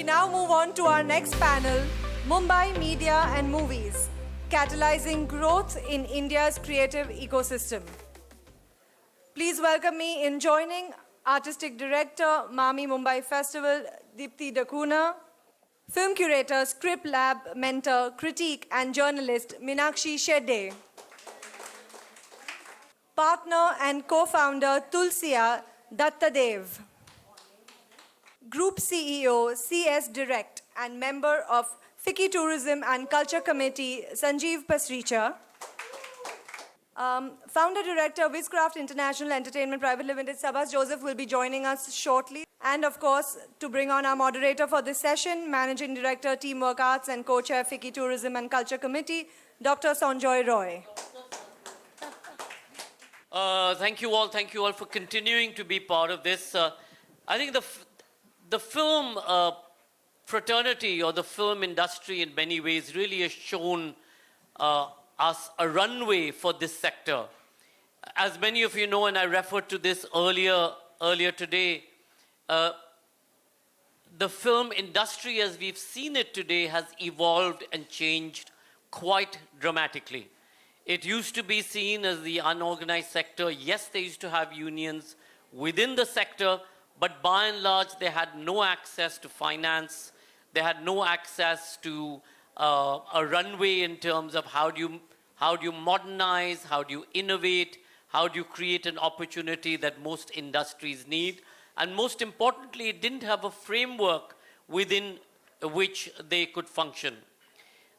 now move on to our next panel, Mumbai Media and Movies, Catalyzing Growth in India's Creative Ecosystem. Please welcome me in joining Artistic Director, MAMI Mumbai Festival, Deepti DCunha, Film Curator, Script Lab Mentor, Critic and Journalist, Meenakshi Shedde, Partner and Co-Founder, Tulsea, Datta, Group CEO, CS Direkt and Member of FICCI Tourism and Culture Committee, Sanjeev Pasricha, Founder Director, Wizcraft International Entertainment Private Limited, Sabbas Joseph will be joining us shortly. And of course, to bring on our moderator for this session, Managing Director, Teamwork Arts and Co-Chair, FICCI Tourism and Culture Committee, Dr. Sanjoy Roy. Thank you all for continuing to be part of this. I think the film fraternity or the film industry in many ways really has shown us a runway for this sector. As many of you know, and I referred to this earlier today, the film industry as we've seen it today has evolved and changed quite dramatically. It used to be seen as the unorganized sector. Yes, they used to have unions within the sector, but by and large, they had no access to finance. They had no access to a runway in terms of how do you modernize, how do you innovate, how do you create an opportunity that most industries need. And most importantly, it didn't have a framework within which they could function.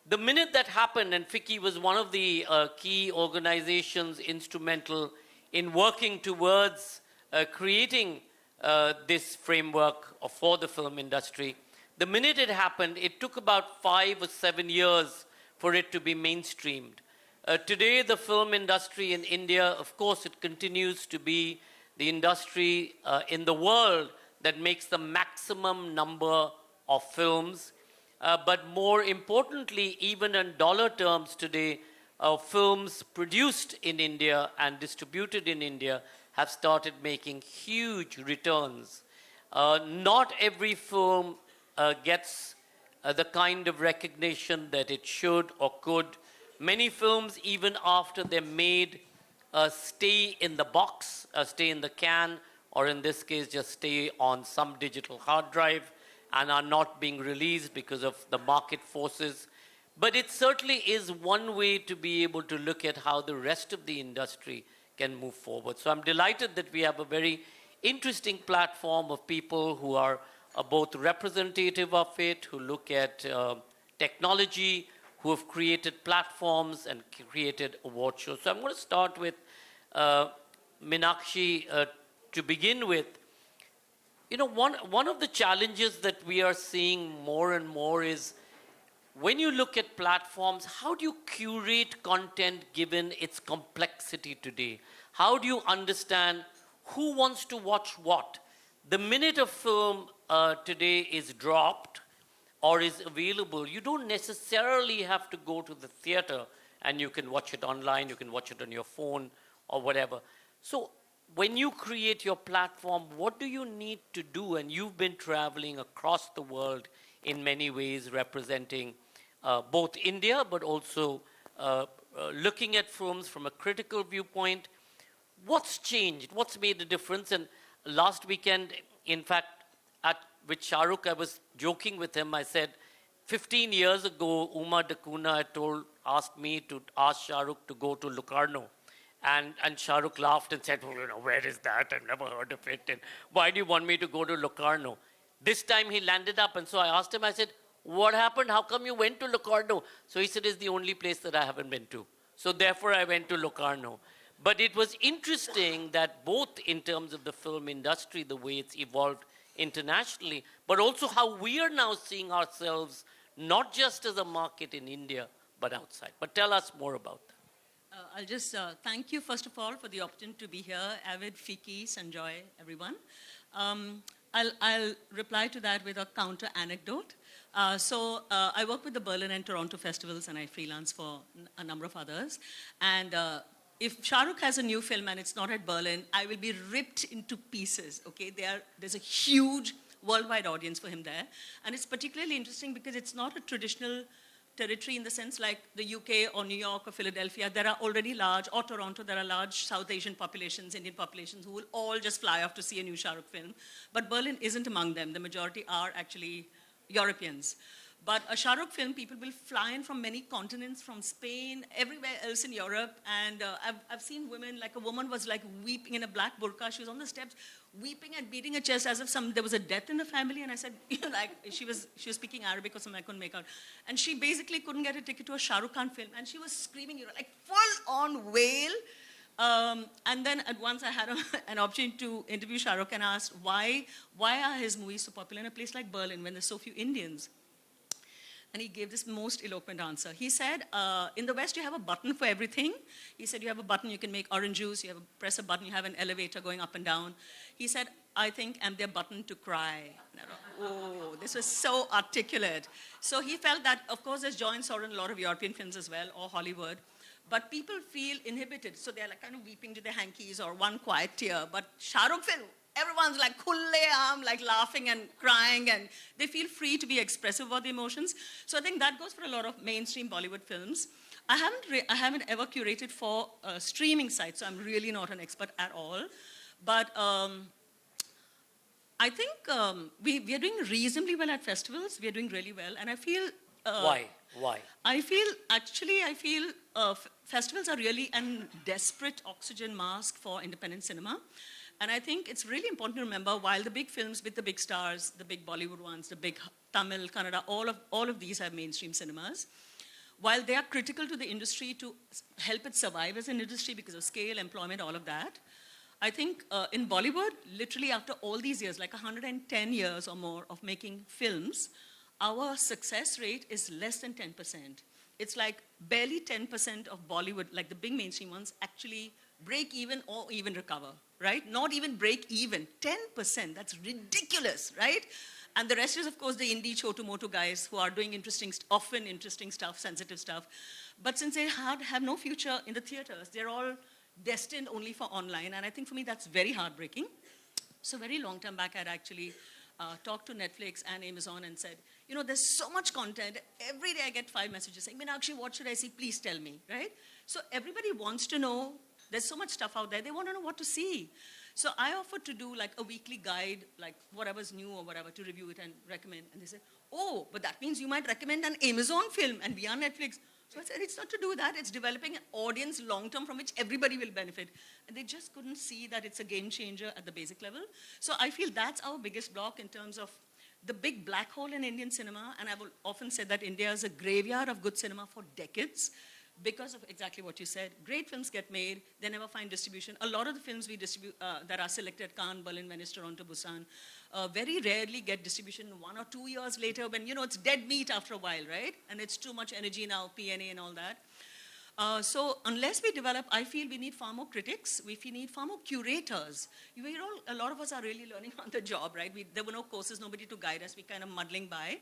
The minute that happened, and FICCI was one of the key organizations instrumental in working towards creating this framework for the film industry, the minute it happened, it took about 5 or 7 years for it to be mainstreamed. Today, the film industry in India, of course, it continues to be the industry in the world that makes the maximum number of films. But more importantly, even in dollar terms today, films produced in India and distributed in India have started making huge returns. Not every film gets the kind of recognition that it should or could. Many films, even after they're made, stay in the box, stay in the can, or in this case, just stay on some digital hard drive and are not being released because of the market forces. But it certainly is one way to be able to look at how the rest of the industry can move forward. So I'm delighted that we have a very interesting platform of people who are both representative of it, who look at technology, who have created platforms and created award shows. So I'm going to start with Meenakshi to begin with. You know, one of the challenges that we are seeing more and more is when you look at platforms, how do you curate content given its complexity today? How do you understand who wants to watch what? The minute a film today is dropped or is available, you don't necessarily have to go to the theater, and you can watch it online, you can watch it on your phone or whatever. So when you create your platform, what do you need to do? And you've been traveling across the world in many ways, representing both India, but also looking at films from a critical viewpoint. What's changed? What's made a difference? And last weekend, in fact, with Shahrukh, I was joking with him. I said, 15 years ago, Uma DCunha asked me to ask Shahrukh to go to Locarno. And Shahrukh laughed and said, well, you know, where is that? I've never heard of it. And why do you want me to go to Locarno? This time he landed up. And so I asked him, I said, what happened? How come you went to Locarno? So he said, it's the only place that I haven't been to. So therefore I went to Locarno. But it was interesting that both in terms of the film industry, the way it's evolved internationally, but also how we are now seeing ourselves, not just as a market in India, but outside. But tell us more about that. I'll just thank you, first of all, for the opportunity to be here. Avid, FICCI, Sanjoy, everyone. I'll reply to that with a counter anecdote. I work with the Berlin and Toronto festivals, and I freelance for a number of others. And if Shahrukh has a new film and it's not at Berlin, I will be ripped into pieces, okay? There's a huge worldwide audience for him there. And it's particularly interesting because it's not a traditional territory in the sense like the UK or New York or Philadelphia. There are already large, or Toronto, there are large South Asian populations, Indian populations who will all just fly off to see a new Shah Rukh film. But Berlin isn't among them. The majority are actually Europeans. But a Shah Rukh film, people will fly in from many continents, from Spain, everywhere else in Europe. And I've seen women, like a woman was like weeping in a black burqa. She was on the steps, weeping and beating her chest as if there was a death in the family. And I said, you know, like she was speaking Arabic or something I couldn't make out. And she basically couldn't get a ticket to a Shah Rukh Khan film. And she was screaming, you know, like full on wail. And then at once I had an opportunity to interview Shah Rukh and asked, why are his movies so popular in a place like Berlin when there's so few Indians? And he gave this most eloquent answer. He said, in the West, you have a button for everything. He said, you have a button, you can make orange juice. You press a button, you have an elevator going up and down. He said, I think I'm their button to cry. Oh, this was so articulate. So he felt that, of course, there's joy and sorrow in a lot of European films as well, or Hollywood. But people feel inhibited. So they're like kind of weeping to their hankies or one quiet tear. But Shah Rukh film, everyone's like khulle-aam, like laughing and crying, and they feel free to be expressive about the emotions. So I think that goes for a lot of mainstream Bollywood films. I haven't ever curated for streaming sites, so I'm really not an expert at all. But I think we are doing reasonably well at festivals. We are doing really well, and I feel... Why? I feel festivals are really a desperate oxygen mask for independent cinema. And I think it's really important to remember, while the big films with the big stars, the big Bollywood ones, the big Tamil, Kannada, all of these have mainstream cinemas. While they are critical to the industry to help it survive as an industry because of scale, employment, all of that, I think in Bollywood, literally after all these years, like 110 years or more of making films, our success rate is less than 10%. It's like barely 10% of Bollywood, like the big mainstream ones, actually break even or even recover, right? Not even break even, 10%, that's ridiculous, right? And the rest is, of course, the indie chotu-motu guys who are doing often interesting stuff, sensitive stuff. But since they have no future in the theaters, they're all destined only for online. And I think for me, that's very heartbreaking. So very long time back, I'd actually talked to Netflix and Amazon and said, you know, there's so much content. Every day I get 5 messages saying, Meenakshi, what should I see? Please tell me, right? So everybody wants to know. There's so much stuff out there. They want to know what to see. So I offered to do like a weekly guide, like whatever's new or whatever, to review it and recommend. And they said, oh, but that means you might recommend an Amazon film and be on Netflix. So I said, it's not to do that. It's developing an audience long-term from which everybody will benefit. And they just couldn't see that it's a game changer at the basic level. So I feel that's our biggest block in terms of the big black hole in Indian cinema. And I've often said that India is a graveyard of good cinema for decades, because of exactly what you said. Great films get made, they never find distribution. A lot of the films we distribute that are selected, Cannes, Berlin, Venice, Toronto, Busan, very rarely get distribution 1 or 2 years later when, you know, it's dead meat after a while, right? And it's too much energy now, P&A and all that. So unless we develop, I feel we need far more critics, we need far more curators. A lot of us are really learning on the job, right? There were no courses, nobody to guide us, we're kind of muddling by.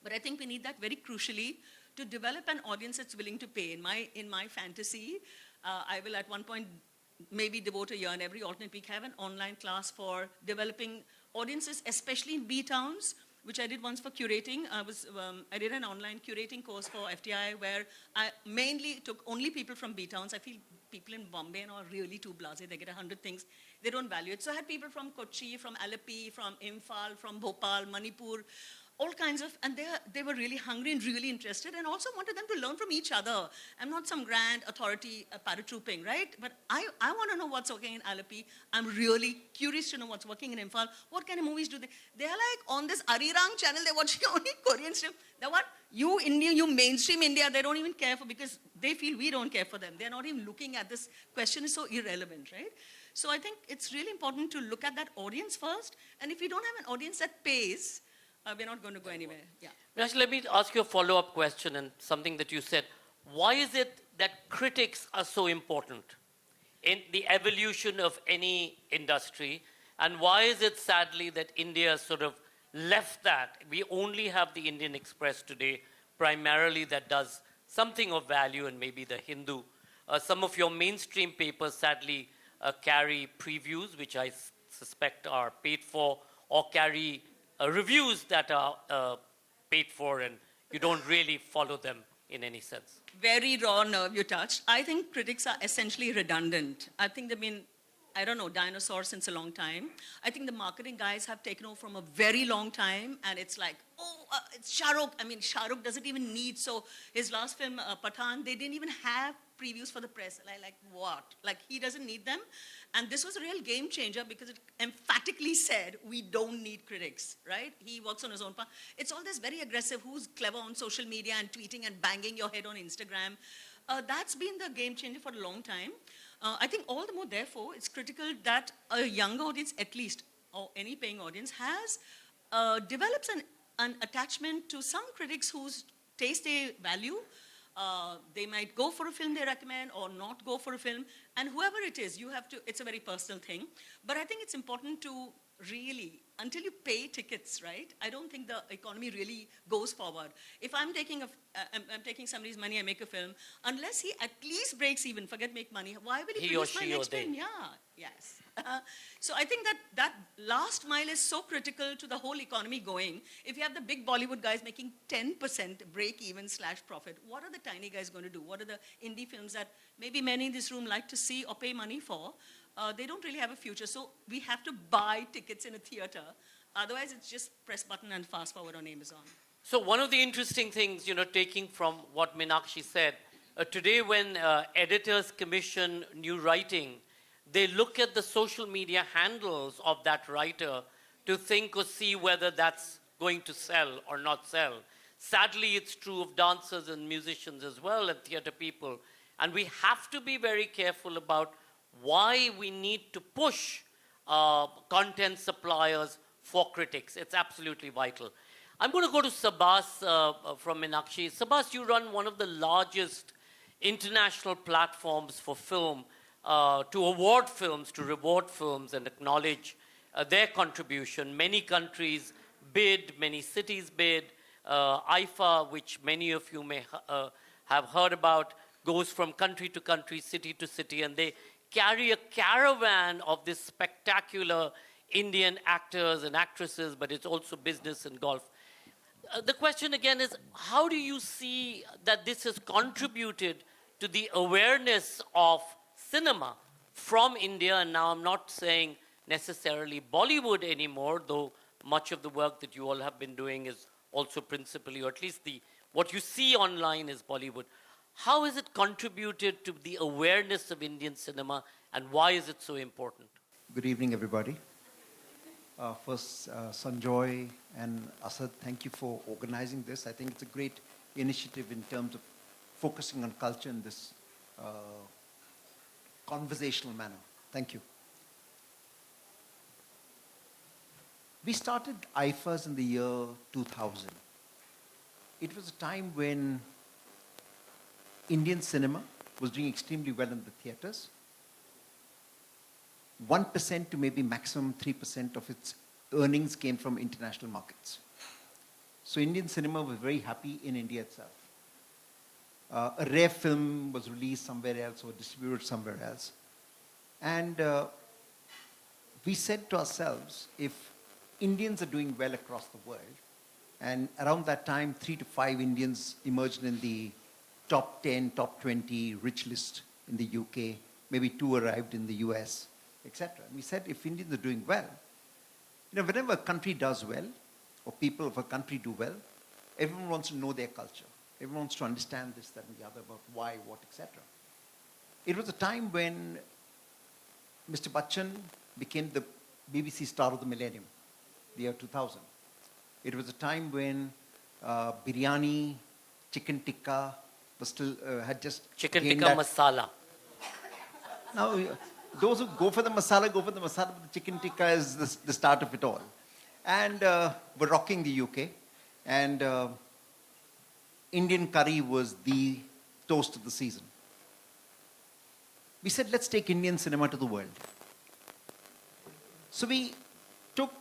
But I think we need that very crucially to develop an audience that's willing to pay. In my fantasy, I will at one point maybe devote a year and every alternate week have an online class for developing audiences, especially in B towns, which I did once for curating. I did an online curating course for FTI where I mainly took only people from B towns. I feel people in Bombay and all are really too blasé. They get 100 things. They don't value it. So I had people from Kochi, from Alleppey, from Imphal, from Bhopal, Manipur, all kinds of, and they were really hungry and really interested and also wanted them to learn from each other. I'm not some grand authority paratrooping, right? But I want to know what's working in Alleppey. I'm really curious to know what's working in Imphal. What kind of movies do they? They're like on this Arirang channel, they're watching only Korean stuff. They're what? You India, you mainstream India, they don't even care for, because they feel we don't care for them. They're not even looking at this question is so irrelevant, right? So I think it's really important to look at that audience first. And if we don't have an audience that pays, we're not going to go anywhere. Yeah. Actually, let me ask you a follow-up question and something that you said. Why is it that critics are so important in the evolution of any industry? And why is it, sadly, that India sort of left that? We only have the Indian Express today, primarily, that does something of value, and maybe the Hindu. Some of your mainstream papers, sadly, carry previews, which I suspect are paid for, or carry reviews that are paid for and you don't really follow them in any sense. Very raw nerve you touched. I think critics are essentially redundant. I think they've been, I don't know, dinosaurs since a long time. I think the marketing guys have taken over from a very long time, and it's like, oh, it's Shah Rukh. I mean, Shah Rukh doesn't even need, so his last film, Pathan, they didn't even have previews for the press. Like what? Like, he doesn't need them. And this was a real game changer because it emphatically said, we don't need critics, right? He works on his own path. It's all this very aggressive, who's clever on social media and tweeting and banging your head on Instagram. That's been the game changer for a long time. I think all the more, therefore, it's critical that a young audience, at least, or any paying audience, has develops an attachment to some critics whose taste they value. They might go for a film they recommend or not go for a film. And whoever it is, you have to, it's a very personal thing. But I think it's important to really, until you pay tickets, right? I don't think the economy really goes forward. If I'm taking somebody's money, I make a film, unless he at least breaks even, forget make money, why will he produce my next film? Yeah, yes. So I think that last mile is so critical to the whole economy going. If you have the big Bollywood guys making 10% break even / profit, what are the tiny guys going to do? What are the indie films that maybe many in this room like to see or pay money for? They don't really have a future. So we have to buy tickets in a theater. Otherwise, it's just press button and fast forward on Amazon. So one of the interesting things, taking from what Meenakshi said, today when editors commission new writing, they look at the social media handles of that writer to think or see whether that's going to sell or not sell. Sadly, it's true of dancers and musicians as well, and theater people. And we have to be very careful about why we need to push content suppliers for critics. It's absolutely vital. I'm going to go to Sabbas from Meenakshi. Sabbas, you run one of the largest international platforms for film to award films, to reward films and acknowledge their contribution. Many countries bid, many cities bid. IFA, which many of you may have heard about, goes from country to country, city to city, and they carry a caravan of this spectacular Indian actors and actresses, but it's also business and golf. The question again is, how do you see that this has contributed to the awareness of cinema from India? And now I'm not saying necessarily Bollywood anymore, though much of the work that you all have been doing is also principally, or at least what you see online is Bollywood. How has it contributed to the awareness of Indian cinema, and why is it so important? Good evening, everybody. First, Sanjoy and Asad, thank you for organizing this. I think it's a great initiative in terms of focusing on culture in this conversational manner. Thank you. We started IFAs in the year 2000. It was a time when Indian cinema was doing extremely well in the theaters. 1% to maybe maximum 3% of its earnings came from international markets. So Indian cinema was very happy in India itself. A rare film was released somewhere else or distributed somewhere else. And we said to ourselves, if Indians are doing well across the world, and around that time, 3 to 5 Indians emerged in the top 10, top 20 rich list in the UK, maybe 2 arrived in the US, etc. We said, if Indians are doing well, whenever a country does well, or people of a country do well, everyone wants to know their culture. Everyone wants to understand this, that, and the other about why, what, etc. It was a time when Mr. Bachchan became the BBC star of the millennium, the year 2000. It was a time when biryani, chicken tikka was still, had just... Chicken tikka masala. Now, those who go for the masala, but the chicken tikka is the start of it all. And we're rocking the UK. And Indian curry was the toast of the season. We said, let's take Indian cinema to the world. So we took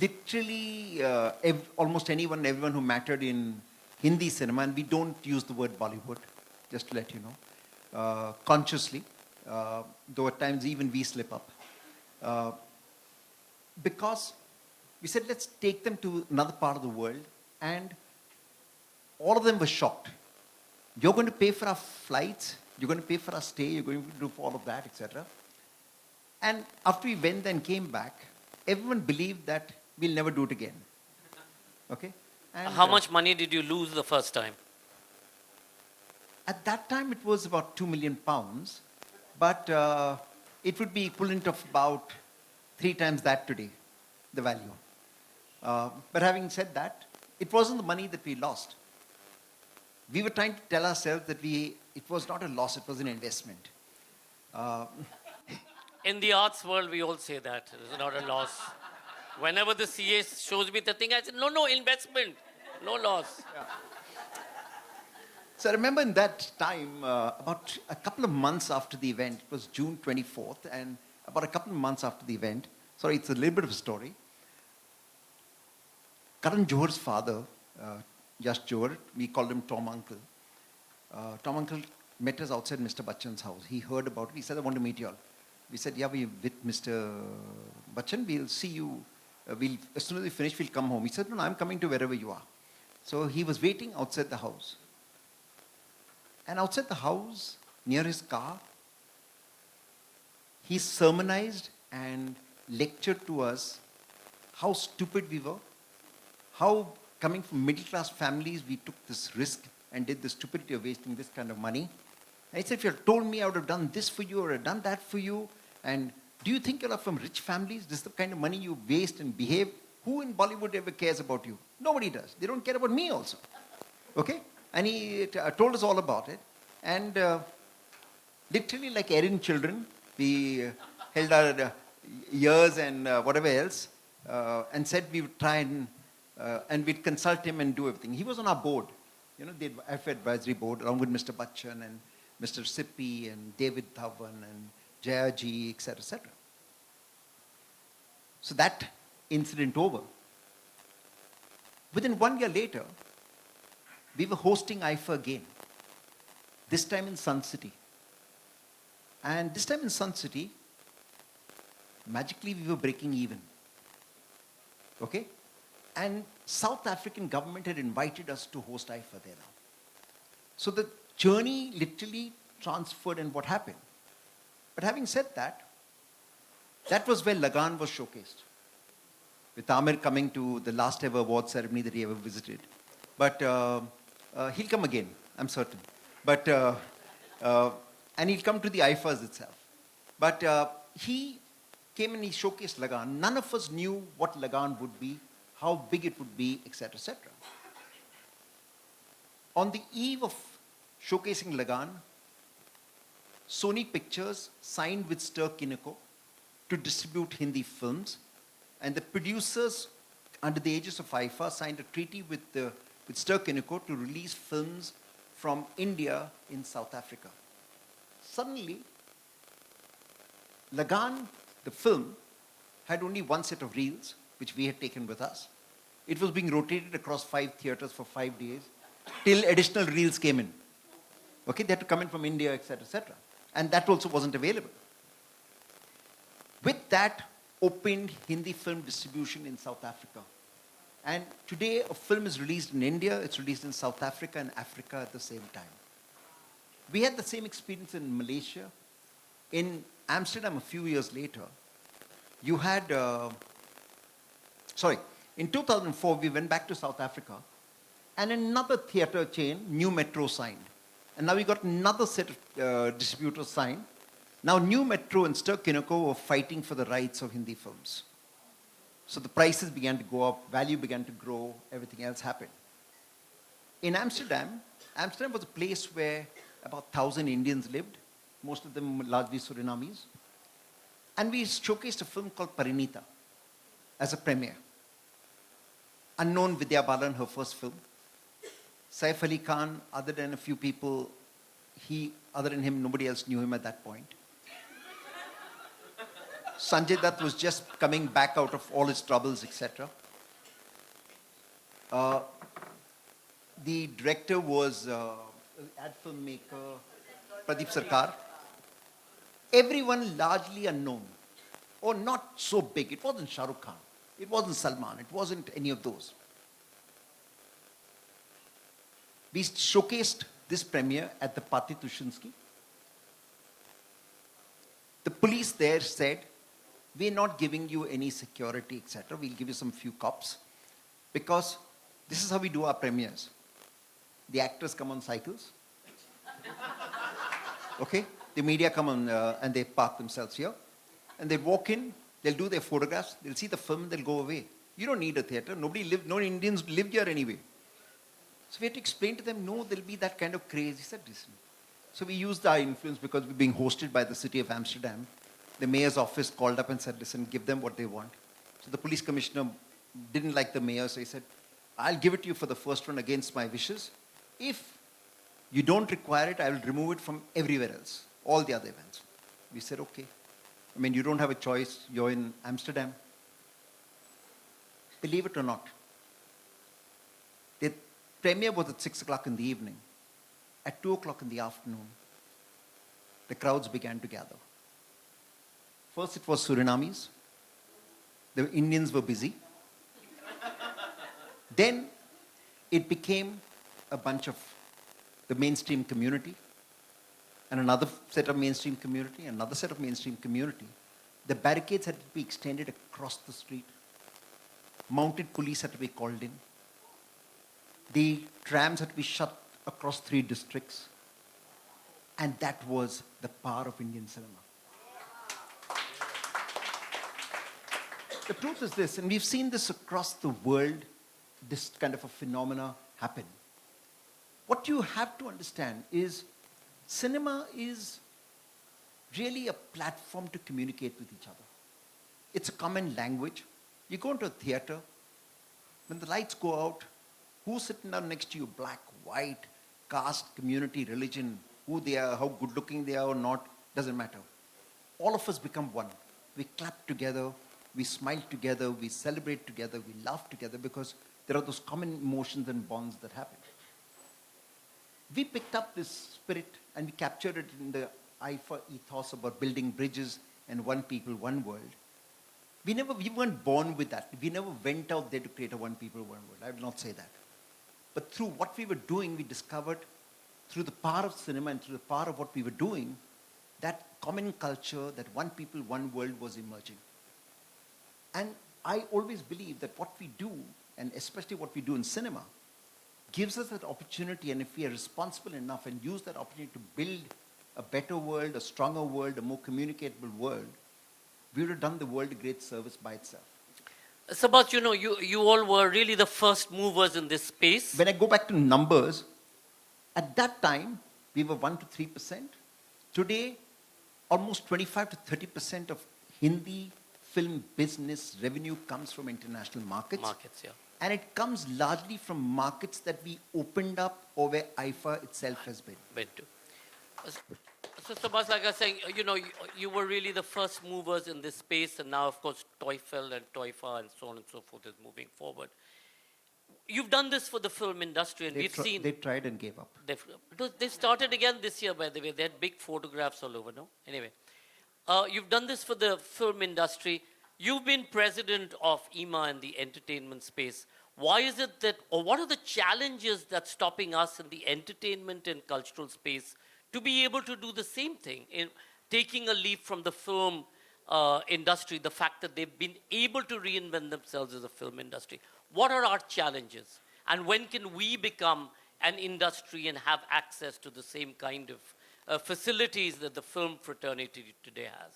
literally almost everyone who mattered in Hindi cinema, and we don't use the word Bollywood, just to let you know, consciously, though at times even we slip up. Because we said, let's take them to another part of the world. And all of them were shocked. You're going to pay for our flights, you're going to pay for our stay, you're going to do for all of that, etc. And after we went and came back, everyone believed that we'll never do it again. Okay? And, How much money did you lose the first time? At that time, it was about £2 million, but it would be equivalent of about 3 times that today, the value. But having said that, it wasn't the money that we lost. We were trying to tell ourselves that it was not a loss, it was an investment. In the arts world, we all say that. It's not a loss. Whenever the CA shows me the thing, I say, no, investment, no loss. Yeah. So I remember in that time, about a couple of months after the event, it was June 24th, and about a couple of months after the event, sorry, it's a little bit of a story. Karan Johar's father, Yash Johar, we called him Tom Uncle. Tom Uncle met us outside Mr. Bachchan's house. He heard about it. He said, I want to meet you all. We said, yeah, we're with Mr. Bachchan. We'll see you. As soon as we finish, we'll come home. He said, no, I'm coming to wherever you are. So he was waiting outside the house. And outside the house, near his car, he sermonized and lectured to us how stupid we were, how coming from middle-class families, we took this risk and did the stupidity of wasting this kind of money. And he said, if you had told me I would have done this for you or have done that for you, and do you think you're from rich families? This is the kind of money you waste and behave. Who in Bollywood ever cares about you? Nobody does. They don't care about me also. Okay? And he told us all about it. And literally like errant children, we held our ears and whatever else, and said we would try and we'd consult him and do everything. He was on our board, you know, the FI advisory board, along with Mr. Bachchan and Mr. Sippy and David Dhawan and Jayaji, etc., etc. So that incident over. Within 1 year later, we were hosting IFA again, this time in Sun City. And this time in Sun City, magically we were breaking even. Okay? And South African government had invited us to host IFA there now. So the journey literally transferred and what happened. But having said that, that was where Lagan was showcased. With Amir coming to the last ever award ceremony that he ever visited. But he'll come again, I'm certain. But, and he'll come to the IFAs itself. But he came and he showcased Lagan. None of us knew what Lagan would be, how big it would be, etc., etc. On the eve of showcasing Lagan, Sony Pictures signed with Stir Kineko to distribute Hindi films, and the producers under the aegis of IFA signed a treaty with Stir Kineko to release films from India in South Africa. Suddenly, Lagan, the film, had only one set of reels, which we had taken with us. It was being rotated across 5 theaters for 5 days, till additional reels came in. Okay, they had to come in from India, etc., etc. And that also wasn't available. With that, opened Hindi film distribution in South Africa. And today, a film is released in India, it's released in South Africa and Africa at the same time. We had the same experience in Malaysia. In Amsterdam, a few years later, you had, in 2004, we went back to South Africa, and another theater chain, New Metro, signed. And now we got another set of distributors signed. Now New Metro and Stir Kineko were fighting for the rights of Hindi films. So the prices began to go up, value began to grow, everything else happened. In Amsterdam, Amsterdam was a place where about 1,000 Indians lived, most of them largely Surinamis. And we showcased a film called Parinita as a premiere. Unknown Vidya Balan, her first film. Saif Ali Khan, other than a few people, other than him, nobody else knew him at that point. Sanjay Dutt was just coming back out of all his troubles, etc. The director was ad filmmaker Pradeep Sarkar. Everyone largely unknown, or not so big. It wasn't Shah Rukh Khan. It wasn't Salman. It wasn't any of those. We showcased this premiere at the Pati Tushinsky. The police there said, we're not giving you any security, etc. We'll give you some few cops. Because this is how we do our premieres. The actors come on cycles. Okay? The media come on and they park themselves here. And they walk in, they'll do their photographs, they'll see the film, they'll go away. You don't need a theatre. No Indians live here anyway. So we had to explain to them, no, there'll be that kind of craze. He said, listen. So we used our influence because we're being hosted by the city of Amsterdam. The mayor's office called up and said, listen, give them what they want. So the police commissioner didn't like the mayor, so he said, I'll give it to you for the first one against my wishes. If you don't require it, I will remove it from everywhere else, all the other events. We said, okay. I mean, you don't have a choice. You're in Amsterdam. Believe it or not, the premiere was at 6 o'clock in the evening. At 2 o'clock in the afternoon, the crowds began to gather. First, it was Surinamis. The Indians were busy. Then, it became a bunch of the mainstream community, and another set of mainstream community, another set of mainstream community. The barricades had to be extended across the street. Mounted police had to be called in. The trams had to be shut across 3 districts. And that was the power of Indian cinema. The truth is this, and we've seen this across the world, this kind of a phenomena happen. What you have to understand is cinema is really a platform to communicate with each other. It's a common language. You go into a theater, when the lights go out, who's sitting down next to you? Black, white, caste, community, religion, who they are, how good looking they are or not, doesn't matter. All of us become one. We clap together, we smile together, we celebrate together, we laugh together because there are those common emotions and bonds that happen. We picked up this spirit and we captured it in the IFA ethos about building bridges and one people, one world. We weren't born with that. We never went out there to create a one people, one world. I will not say that. But through what we were doing, we discovered, through the power of cinema and through the power of what we were doing, that common culture, that one people, one world was emerging. And I always believe that what we do, and especially what we do in cinema, gives us that opportunity, and if we are responsible enough and use that opportunity to build a better world, a stronger world, a more communicable world, we would have done the world a great service by itself. Sabbas, you all were really the first movers in this space. When I go back to numbers, at that time, we were 1 to 3%. Today, almost 25 to 30% of Hindi film business revenue comes from international markets. Markets, yeah. And it comes largely from markets that we opened up or where IFA itself has been. So Sabbas, like I was saying, you were really the first movers in this space, and now, of course, TOEFL and TOEFA and so on and so forth is moving forward. You've done this for the film industry, and we've seen... They tried and gave up. They started again this year, by the way. They had big photographs all over, no? Anyway, you've done this for the film industry. You've been president of IMA in the entertainment space. Why is it that, or what are the challenges that's stopping us in the entertainment and cultural space to be able to do the same thing, in taking a leap from the film industry, the fact that they've been able to reinvent themselves as a film industry? What are our challenges? And when can we become an industry and have access to the same kind of facilities that the film fraternity today has?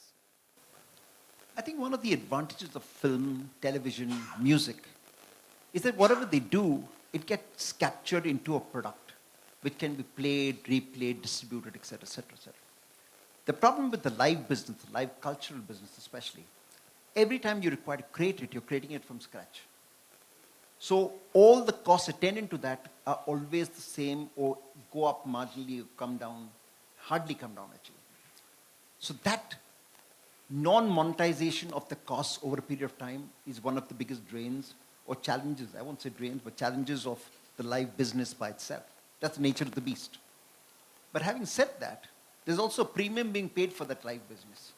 I think one of the advantages of film, television, music is that whatever they do, it gets captured into a product which can be played, replayed, distributed, etc., etc., etc. The problem with the live business, the live cultural business especially, every time you require to create it, you're creating it from scratch. So all the costs attendant to that are always the same or go up marginally, come down, hardly come down actually. So that non-monetization of the costs over a period of time is one of the biggest drains or challenges, I won't say drains, but challenges of the live business by itself. That's the nature of the beast. But having said that, there's also a premium being paid for that live business.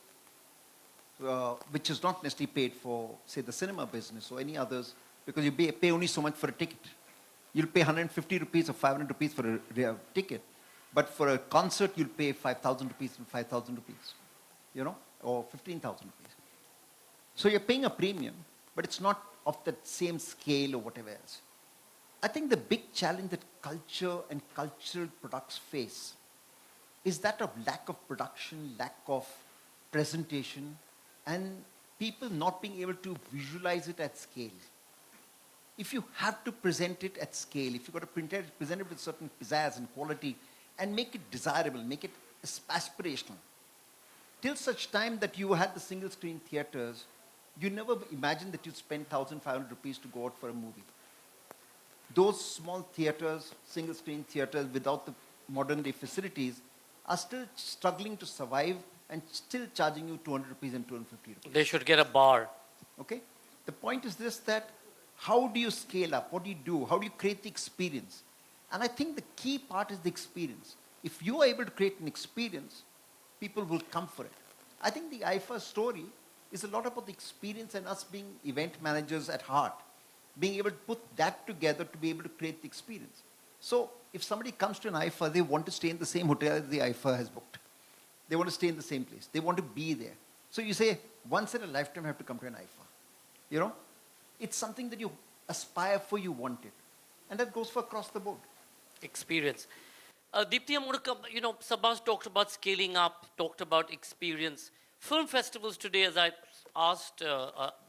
which is not necessarily paid for, say, the cinema business or any others, because you pay only so much for a ticket. You'll pay 150 rupees or 500 rupees for a ticket, but for a concert, you'll pay 5,000 rupees and 5,000 rupees, you know, or 15,000 rupees. So you're paying a premium, but it's not of that same scale or whatever else. I think the big challenge that culture and cultural products face is that of lack of production, lack of presentation, and people not being able to visualize it at scale. If you have to present it at scale, if you've got to present it with certain pizzazz and quality, and make it desirable, make it aspirational, till such time that you had the single screen theaters, you never imagined that you'd spend 1,500 rupees to go out for a movie. Those small theaters, single screen theaters without the modern day facilities are still struggling to survive and still charging you 200 rupees and 250 rupees. They should get a bar. Okay? The point is this, that how do you scale up? What do you do? How do you create the experience? And I think the key part is the experience. If you are able to create an experience, people will come for it. I think the IFA story is a lot about the experience and us being event managers at heart, being able to put that together to be able to create the experience. So if somebody comes to an IFA, they want to stay in the same hotel that the IFA has booked. They want to stay in the same place. They want to be there. So you say, once in a lifetime I have to come to an IFA. You know? It's something that you aspire for, you want it. And that goes for across the board. Experience. Deepti, I'm going to come, you know, Sabbas talked about scaling up, talked about experience. Film festivals today, as I asked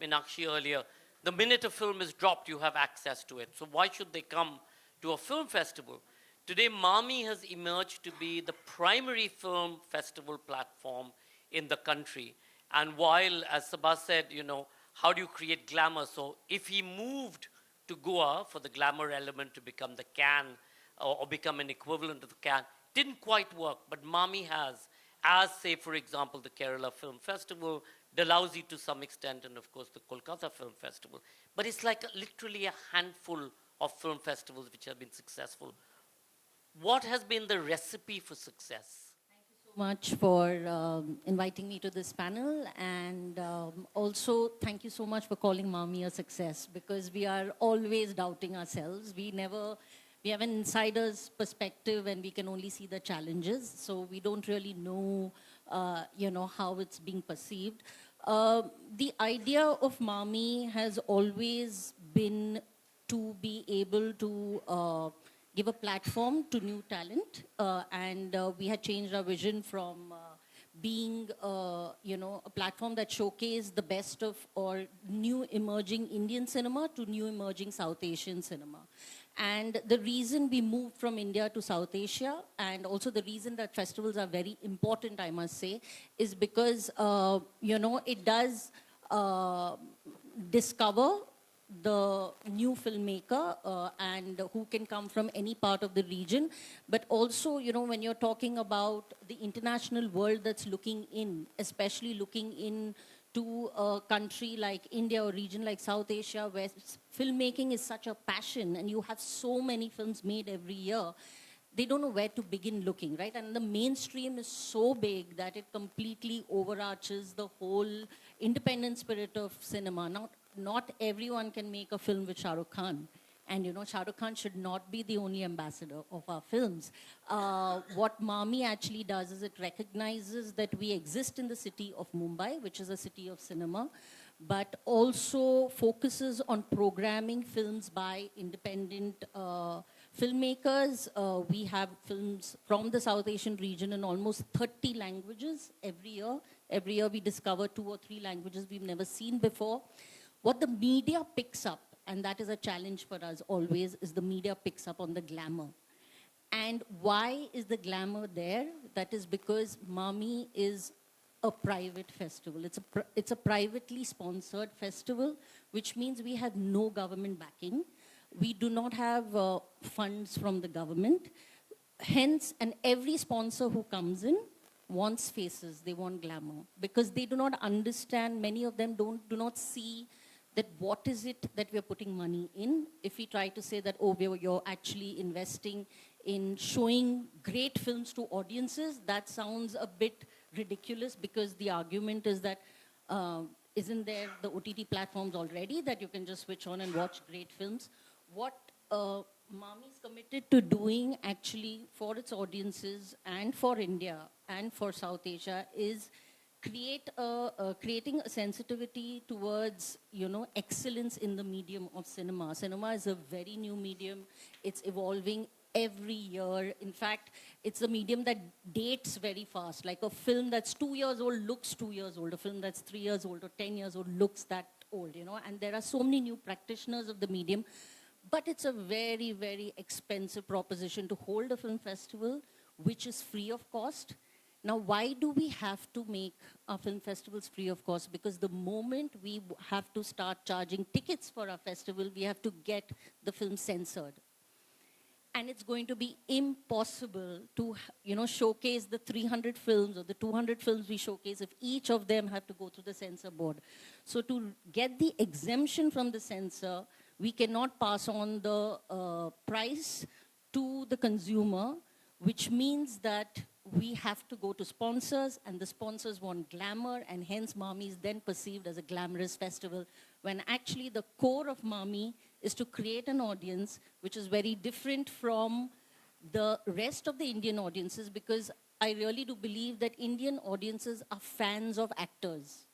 Meenakshi earlier, the minute a film is dropped, you have access to it. So why should they come to a film festival? Today, MAMI has emerged to be the primary film festival platform in the country. And while, as Sabbas said, you know, how do you create glamour? So if he moved to Goa for the glamour element to become the Cannes or become an equivalent of the Cannes, didn't quite work. But MAMI has, as say, for example, the Kerala Film Festival, Dalhousie to some extent, and of course the Kolkata Film Festival. But it's like literally a handful of film festivals which have been successful. What has been the recipe for success? Thank you so much for inviting me to this panel, and also thank you so much for calling MAMI a success, because we are always doubting ourselves. We have an insider's perspective and we can only see the challenges, so we don't really know how it's being perceived. The idea of MAMI has always been to be able to give a platform to new talent, and we had changed our vision from being a platform that showcased the best of or new emerging Indian cinema to new emerging South Asian cinema. And the reason we moved from India to South Asia, and also the reason that festivals are very important, I must say, is because, it does discover the new filmmaker and who can come from any part of the region. But also, when you're talking about the international world that's looking in, especially looking in to a country like India or region like South Asia, where filmmaking is such a passion and you have so many films made every year, they don't know where to begin looking, right? And the mainstream is so big that it completely overarches the whole independent spirit of cinema. Not everyone can make a film with Shah Rukh Khan. And Shah Rukh Khan should not be the only ambassador of our films. What MAMI actually does is it recognizes that we exist in the city of Mumbai, which is a city of cinema, but also focuses on programming films by independent filmmakers. We have films from the South Asian region in almost 30 languages every year. Every year we discover 2 or 3 languages we've never seen before. What the media picks up, and that is a challenge for us always, is the media picks up on the glamour. And why is the glamour there? That is because MAMI is a private festival. It's a privately sponsored festival, which means we have no government backing. We do not have funds from the government. Hence, and every sponsor who comes in wants faces, they want glamour, because they do not understand, many of them do not see that what is it that we're putting money in. If we try to say that, oh, you're actually investing in showing great films to audiences, that sounds a bit ridiculous, because the argument is that Isn't there the OTT platforms already that you can just switch on and watch great films? What MAMI is committed to doing actually for its audiences and for India and for South Asia is creating a sensitivity towards, excellence in the medium of cinema. Cinema is a very new medium. It's evolving every year. In fact, it's a medium that dates very fast. Like a film that's 2 years old looks 2 years old. A film that's 3 years old or 10 years old looks that old, And there are so many new practitioners of the medium. But it's a very, very expensive proposition to hold a film festival, which is free of cost. Now, why do we have to make our film festivals free of cost? Because the moment we have to start charging tickets for our festival, we have to get the film censored. And it's going to be impossible to, showcase the 300 films or the 200 films we showcase if each of them have to go through the censor board. So to get the exemption from the censor, we cannot pass on the price to the consumer, which means that we have to go to sponsors, and the sponsors want glamour, and hence MAMI is then perceived as a glamorous festival, when actually the core of MAMI is to create an audience which is very different from the rest of the Indian audiences, because I really do believe that Indian audiences are fans of actors,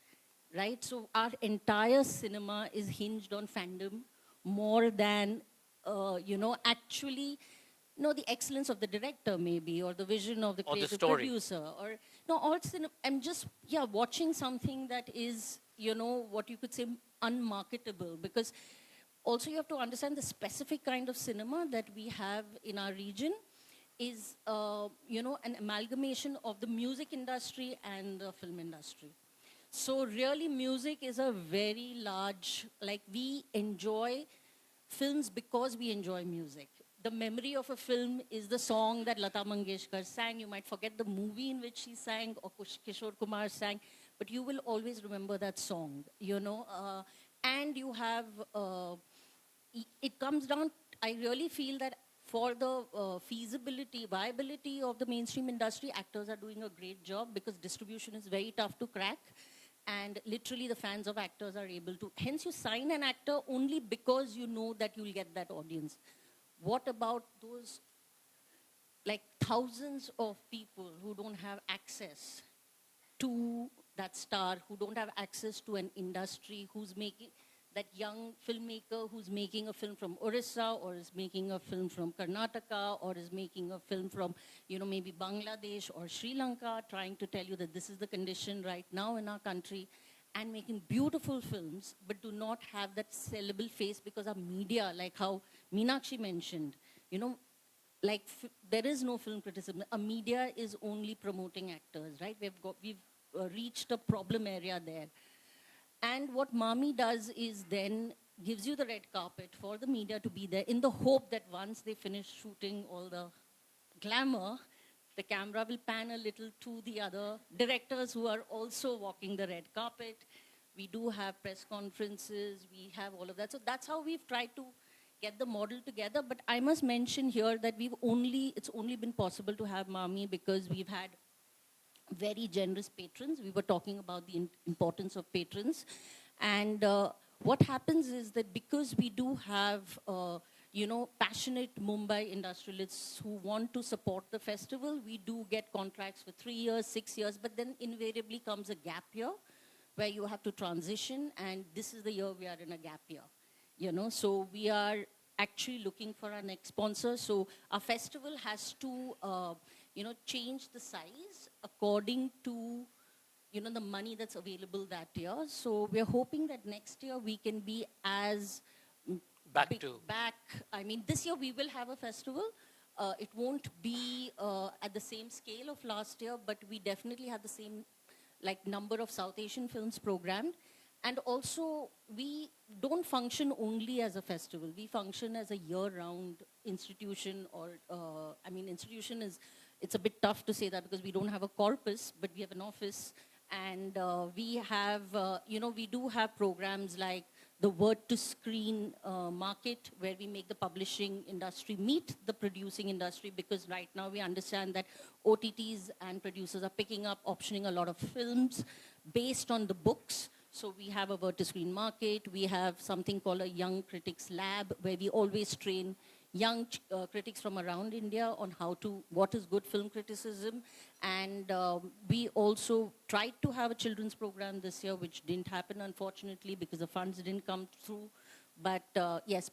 right? So our entire cinema is hinged on fandom more than, actually, the excellence of the director maybe, or the vision of the creative producer, or I'm just watching something that is what you could say unmarketable, because also you have to understand the specific kind of cinema that we have in our region is an amalgamation of the music industry and the film industry. So really music is a very large, we enjoy films because we enjoy music. The memory of a film is the song that Lata Mangeshkar sang. You might forget the movie in which she sang or Kishore Kumar sang, but you will always remember that song, and you have, it comes down, I really feel that for the viability of the mainstream industry, actors are doing a great job because distribution is very tough to crack. And literally the fans of actors are able to, hence you sign an actor only because you know that you'll get that audience. What about those thousands of people who don't have access to that star, who don't have access to an industry, who's making, that young filmmaker who's making a film from Orissa, or is making a film from Karnataka, or is making a film from, maybe Bangladesh or Sri Lanka, trying to tell you that this is the condition right now in our country, and making beautiful films, but do not have that sellable face because our media, like how Meenakshi mentioned, there is no film criticism. A media is only promoting actors, right? We've reached a problem area there. And what MAMI does is then gives you the red carpet for the media to be there in the hope that once they finish shooting all the glamour, the camera will pan a little to the other directors who are also walking the red carpet. We do have press conferences, we have all of that. So that's how we've tried to get the model together. But I must mention here that it's only been possible to have MAMI because we've had very generous patrons. We were talking about the importance of patrons. And what happens is that because we do have passionate Mumbai industrialists who want to support the festival, we do get contracts for 3 years, 6 years, but then invariably comes a gap year where you have to transition, and this is the year we are in a gap year. So we are actually looking for our next sponsor. So our festival has to, change the size according to, the money that's available that year. So we're hoping that next year we can be as I mean, this year we will have a festival. It won't be at the same scale of last year, but we definitely have the same number of South Asian films programmed. And also, we don't function only as a festival. We function as a year-round institution, or, institution is, it's a bit tough to say that because we don't have a corpus, but we have an office. And we have, we do have programs like the word to screen market, where we make the publishing industry meet the producing industry, because right now we understand that OTTs and producers are picking up, optioning a lot of films, based on the books. So we have a verti-screen market. We have something called a Young Critics Lab, where we always train young critics from around India on what is good film criticism. And we also tried to have a children's program this year, which didn't happen, unfortunately, because the funds didn't come through. But yes,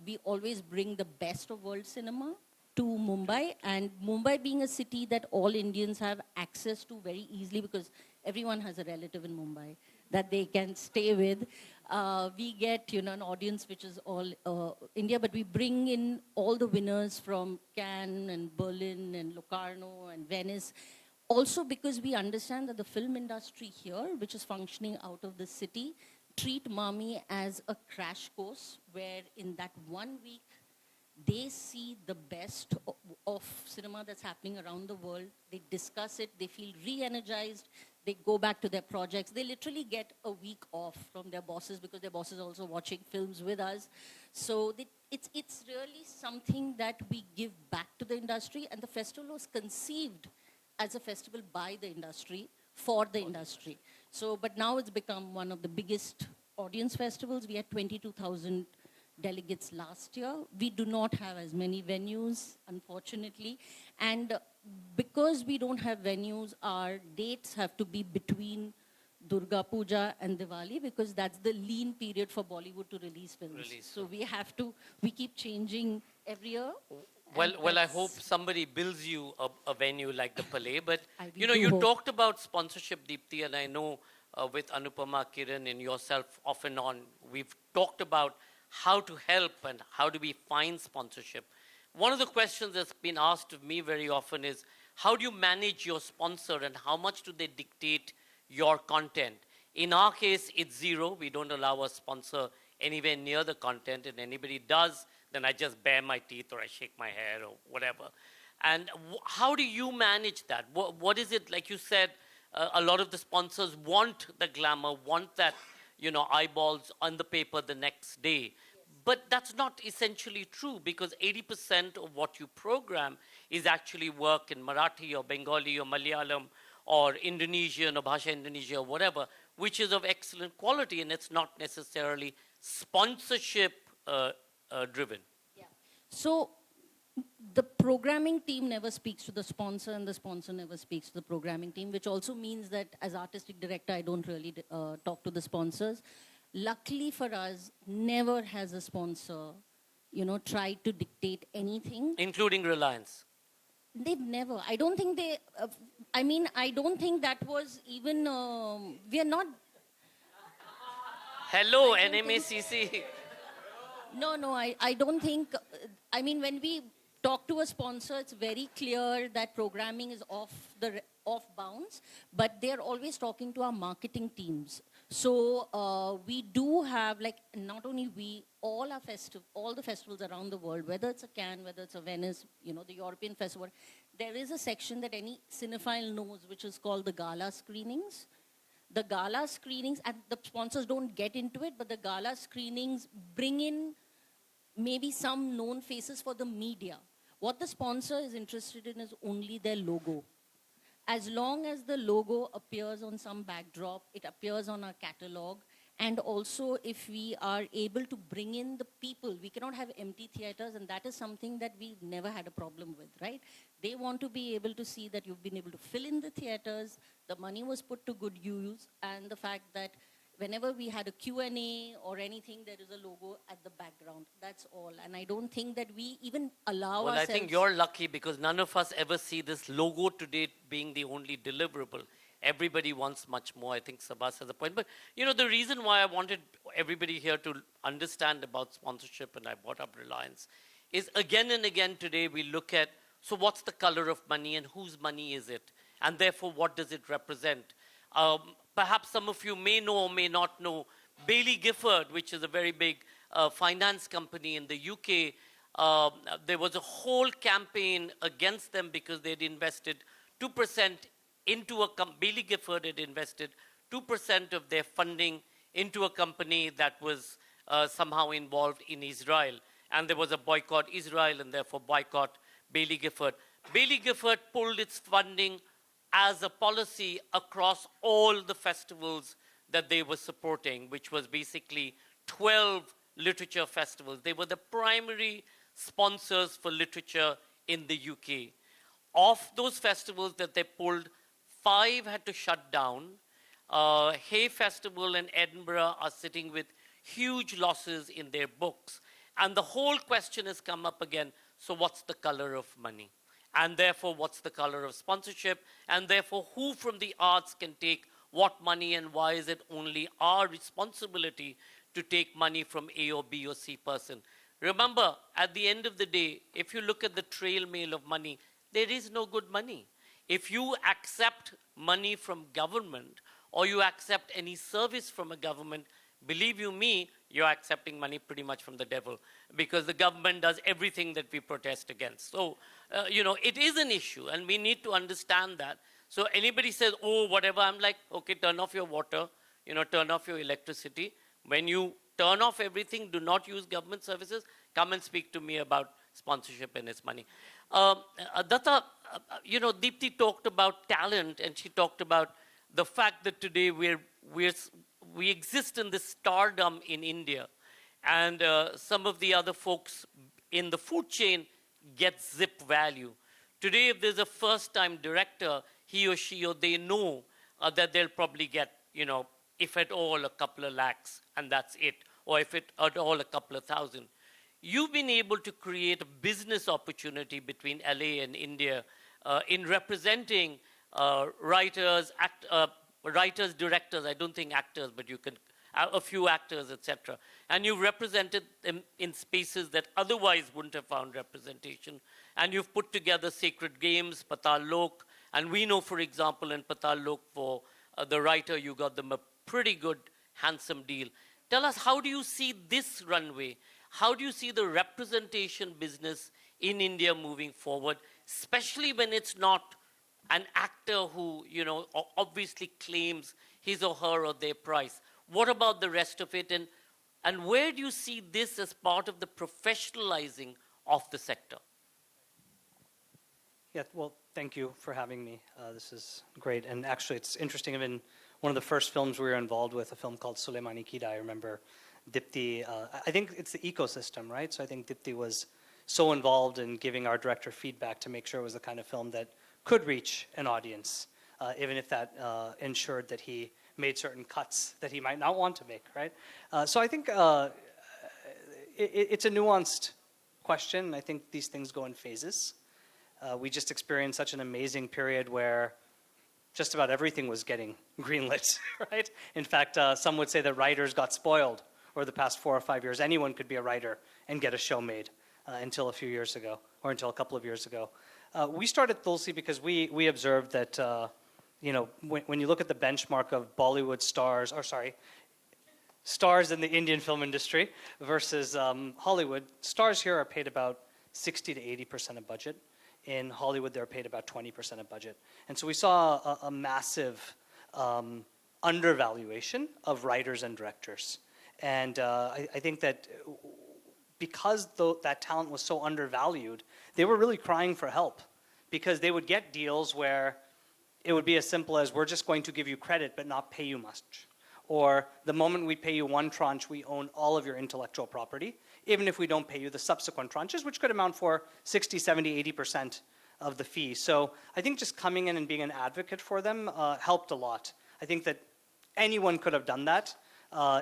we always bring the best of world cinema to Mumbai, and Mumbai being a city that all Indians have access to very easily, because everyone has a relative in Mumbai that they can stay with. We get, an audience which is all India, but we bring in all the winners from Cannes and Berlin and Locarno and Venice. Also because we understand that the film industry here, which is functioning out of the city, treat MAMI as a crash course, where in that 1 week, they see the best of cinema that's happening around the world. They discuss it. They feel re-energized. They go back to their projects. They literally get a week off from their bosses, because their bosses are also watching films with us. So it's really something that we give back to the industry. And the festival was conceived as a festival by the industry, for the industry. So, but now it's become one of the biggest audience festivals. We had 22,000 delegates last year. We do not have as many venues, unfortunately. And because we don't have venues, our dates have to be between Durga Puja and Diwali, because that's the lean period for Bollywood to release films. So we keep changing every year. Well, I hope somebody builds you a venue like the Palais. But, you hope. talked about sponsorship, Deepti, and I know with Anupama, Kiran, and yourself off and on, we've talked about how to help and how do we find sponsorship. One of the questions that's been asked of me very often is, how do you manage your sponsor and how much do they dictate your content? In our case, it's zero. We don't allow a sponsor anywhere near the content, and anybody does, then I just bare my teeth or I shake my hair or whatever. And how do you manage that? What is it, like you said, a lot of the sponsors want the glamour, want that, eyeballs on the paper the next day. But that's not essentially true, because 80% of what you program is actually work in Marathi or Bengali or Malayalam or Indonesian or Bhasha Indonesia or whatever, which is of excellent quality, and it's not necessarily sponsorship driven. Yeah. So the programming team never speaks to the sponsor, and the sponsor never speaks to the programming team, which also means that as artistic director, I don't really talk to the sponsors. Luckily for us, never has a sponsor, tried to dictate anything. Including Reliance. They've never. I don't think they, I don't think that was even, we are not. Hello, NMACC. No, I don't think, when we talk to a sponsor, it's very clear that programming is off bounds, but they're always talking to our marketing teams. So we do have, not only we, all the festivals around the world, whether it's a Cannes, whether it's a Venice, the European festival, there is a section that any cinephile knows, which is called the gala screenings. The gala screenings, and the sponsors don't get into it, but the gala screenings bring in maybe some known faces for the media. What the sponsor is interested in is only their logo. As long as the logo appears on some backdrop, it appears on our catalog, and also if we are able to bring in the people, we cannot have empty theaters, and that is something that we've never had a problem with, right? They want to be able to see that you've been able to fill in the theaters, the money was put to good use, and the fact that whenever we had a Q&A or anything, there is a logo at the background. That's all. And I don't think that we even allow ourselves... Well, I think you're lucky, because none of us ever see this logo today being the only deliverable. Everybody wants much more. I think Sabbas has a point. But, the reason why I wanted everybody here to understand about sponsorship, and I brought up Reliance, is again and again today we look at, so what's the color of money and whose money is it? And therefore, what does it represent? Perhaps some of you may know or may not know Bailey Gifford, which is a very big finance company in the UK. There was a whole campaign against them because they'd invested 2% into Bailey Gifford had invested 2% of their funding into a company that was somehow involved in Israel. And there was a boycott Israel and therefore boycott Bailey Gifford. Bailey Gifford pulled its funding as a policy across all the festivals that they were supporting, which was basically 12 literature festivals. They were the primary sponsors for literature in the UK. Of those festivals that they pulled, 5 had to shut down. Hay Festival and Edinburgh are sitting with huge losses in their books. And the whole question has come up again, so what's the color of money? And therefore, what's the color of sponsorship? And therefore, who from the arts can take what money, and why is it only our responsibility to take money from A or B or C person? Remember, at the end of the day, if you look at the trail mail of money, there is no good money. If you accept money from government or you accept any service from a government, believe you me, you're accepting money pretty much from the devil, because the government does everything that we protest against. So, it is an issue, and we need to understand that. So anybody says, oh, whatever, I'm like, okay, turn off your water, turn off your electricity. When you turn off everything, do not use government services, come and speak to me about sponsorship and its money. Datta, Deepti talked about talent, and she talked about the fact that today we exist in this stardom in India, and some of the other folks in the food chain get zip value. Today, if there's a first-time director, he or she, or they know that they'll probably get, if at all, a couple of lakhs, and that's it, or if at all, a couple of thousand. You've been able to create a business opportunity between LA and India in representing writers, directors, I don't think actors, but you can, a few actors, etc. And you've represented them in spaces that otherwise wouldn't have found representation. And you've put together Sacred Games, Patal Lok, and we know, for example, in Patal Lok, for the writer, you got them a pretty good, handsome deal. Tell us, how do you see this runway? How do you see the representation business in India moving forward, especially when it's not an actor who, obviously claims his or her or their price? What about the rest of it? And where do you see this as part of the professionalizing of the sector? Yeah, well, thank you for having me. This is great. And actually, it's interesting. In one of the first films we were involved with, a film called Suleimani Kida, I remember Deepti, I think it's the ecosystem, right? So I think Deepti was so involved in giving our director feedback to make sure it was the kind of film that could reach an audience, even if that ensured that he made certain cuts that he might not want to make, right? So I think it's a nuanced question. I think these things go in phases. We just experienced such an amazing period where just about everything was getting greenlit, right? In fact, some would say that writers got spoiled over the past 4 or 5 years. Anyone could be a writer and get a show made until a few years ago, or until a couple of years ago. We started Tulsea because we observed that, when you look at the benchmark of Bollywood stars, stars in the Indian film industry versus Hollywood, stars here are paid about 60 to 80% of budget. In Hollywood, they're paid about 20% of budget. And so we saw a massive undervaluation of writers and directors. And I think that because that talent was so undervalued, they were really crying for help, because they would get deals where it would be as simple as, we're just going to give you credit but not pay you much. Or the moment we pay you one tranche, we own all of your intellectual property, even if we don't pay you the subsequent tranches, which could amount for 60, 70, 80% of the fee. So I think just coming in and being an advocate for them helped a lot. I think that anyone could have done that.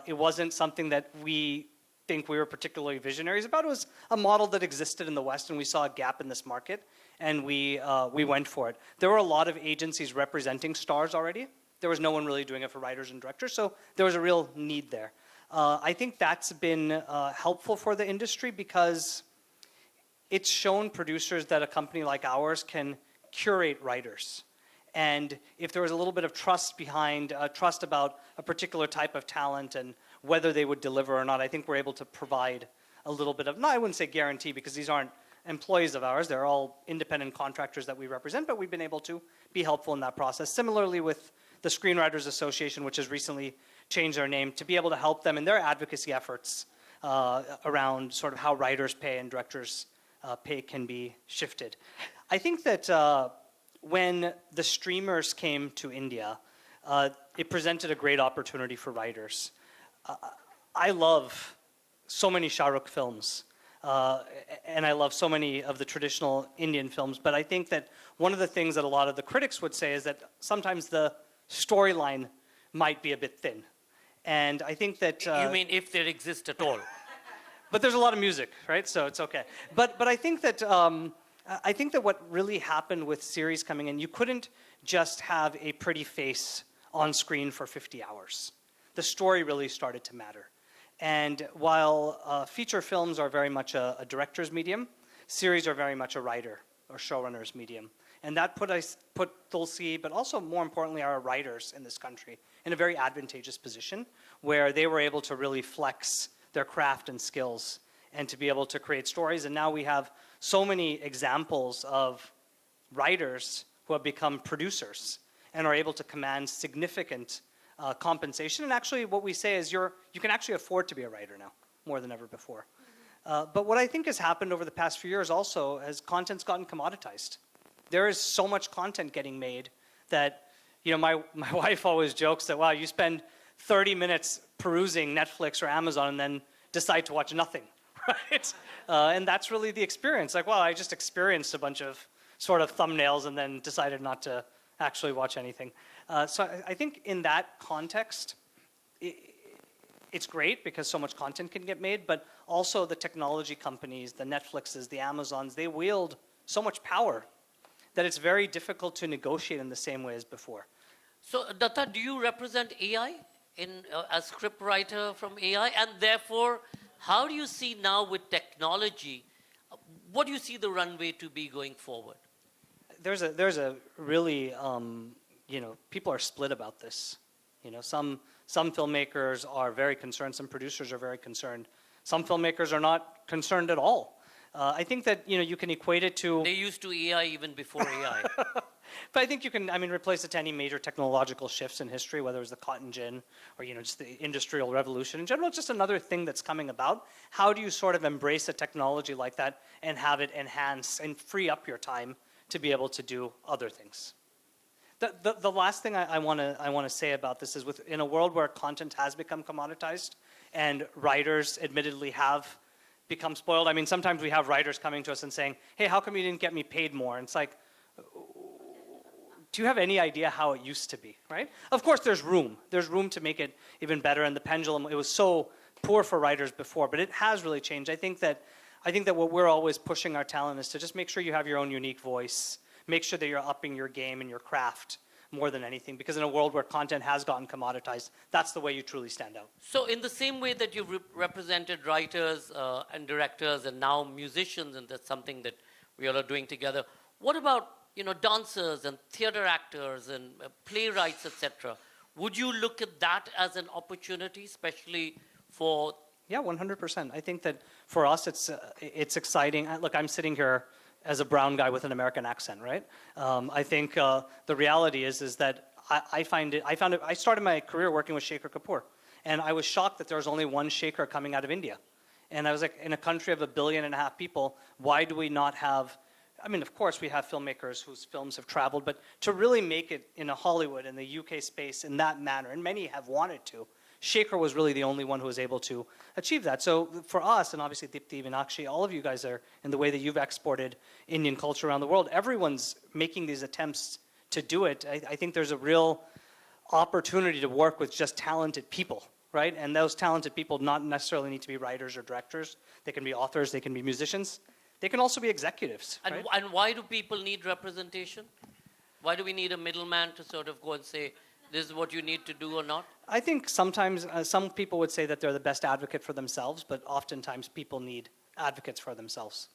It wasn't something that we think we were particularly visionaries about. It was a model that existed in the West, and we saw a gap in this market, and we went for it. There were a lot of agencies representing stars already. There was no one really doing it for writers and directors, so there was a real need there. I think that's been helpful for the industry, because it's shown producers that a company like ours can curate writers. And if there was a little bit of trust behind, trust about a particular type of talent and whether they would deliver or not, I think we're able to provide a little bit of, no, I wouldn't say guarantee, because these aren't employees of ours. They're all independent contractors that we represent, but we've been able to be helpful in that process. Similarly with the Screenwriters Association, which has recently changed their name, to be able to help them in their advocacy efforts around sort of how writers pay and directors pay can be shifted. I think that when the streamers came to India, it presented a great opportunity for writers. I love so many Shah Rukh films, and I love so many of the traditional Indian films, but I think that one of the things that a lot of the critics would say is that sometimes the storyline might be a bit thin. And I think that... you mean if there exists at all? But there's a lot of music, right? So it's okay. But I think that what really happened with series coming in, you couldn't just have a pretty face on screen for 50 hours. The story really started to matter. And while feature films are very much a director's medium, series are very much a writer or showrunner's medium. And that put Tulsea, but also more importantly our writers in this country, in a very advantageous position where they were able to really flex their craft and skills and to be able to create stories. And now we have so many examples of writers who have become producers and are able to command significant compensation. And actually what we say is you can actually afford to be a writer now, more than ever before. But what I think has happened over the past few years also as content's gotten commoditized. There is so much content getting made that, you know, my wife always jokes that, wow, you spend 30 minutes perusing Netflix or Amazon and then decide to watch nothing, right? And that's really the experience. Like, wow, I just experienced a bunch of sort of thumbnails and then decided not to actually watch anything. So I think in that context, it's great because so much content can get made, but also the technology companies, the Netflixes, the Amazons, they wield so much power that it's very difficult to negotiate in the same way as before. So, Datta, do you represent AI as scriptwriter from AI? And therefore, how do you see now with technology, what do you see the runway to be going forward? There's a really, you know, people are split about this. You know, some filmmakers are very concerned, some producers are very concerned. Some filmmakers are not concerned at all. I think that, you know, you can equate it to... They used to AI even before AI. But I think you can, I mean, replace it to any major technological shifts in history, whether it was the cotton gin or, you know, just the industrial revolution. In general, it's just another thing that's coming about. How do you sort of embrace a technology like that and have it enhance and free up your time to be able to do other things? The last thing I want to say about this is in a world where content has become commoditized and writers admittedly have become spoiled. I mean, sometimes we have writers coming to us and saying, hey, how come you didn't get me paid more? And it's like, do you have any idea how it used to be, right? Of course, there's room. There's room to make it even better. And the pendulum, it was so poor for writers before, but it has really changed. I think that what we're always pushing our talent is to just make sure you have your own unique voice. Make sure that you're upping your game and your craft more than anything, because in a world where content has gotten commoditized, that's the way you truly stand out. So in the same way that you've represented writers and directors and now musicians, and that's something that we all are doing together, what about, you know, dancers and theater actors and playwrights, etc.? Would you look at that as an opportunity, especially for... Yeah, 100%. I think that for us, it's exciting. Look, I'm sitting here as a brown guy with an American accent, right? I think the reality is that I started my career working with Shekhar Kapoor, and I was shocked that there was only one Shekhar coming out of India. And I was like, in a country of 1.5 billion people, why do we not have, I mean, of course we have filmmakers whose films have traveled, but to really make it in a Hollywood, in the UK space, in that manner, and many have wanted to, Shekhar was really the only one who was able to achieve that. So for us, and obviously Deepti, Meenakshi, all of you guys are, in the way that you've exported Indian culture around the world, everyone's making these attempts to do it. I think there's a real opportunity to work with just talented people, right? And those talented people not necessarily need to be writers or directors. They can be authors, they can be musicians. They can also be executives, right? And why do people need representation? Why do we need a middleman to sort of go and say, this is what you need to do or not? I think sometimes some people would say that they're the best advocate for themselves, but oftentimes people need advocates for themselves.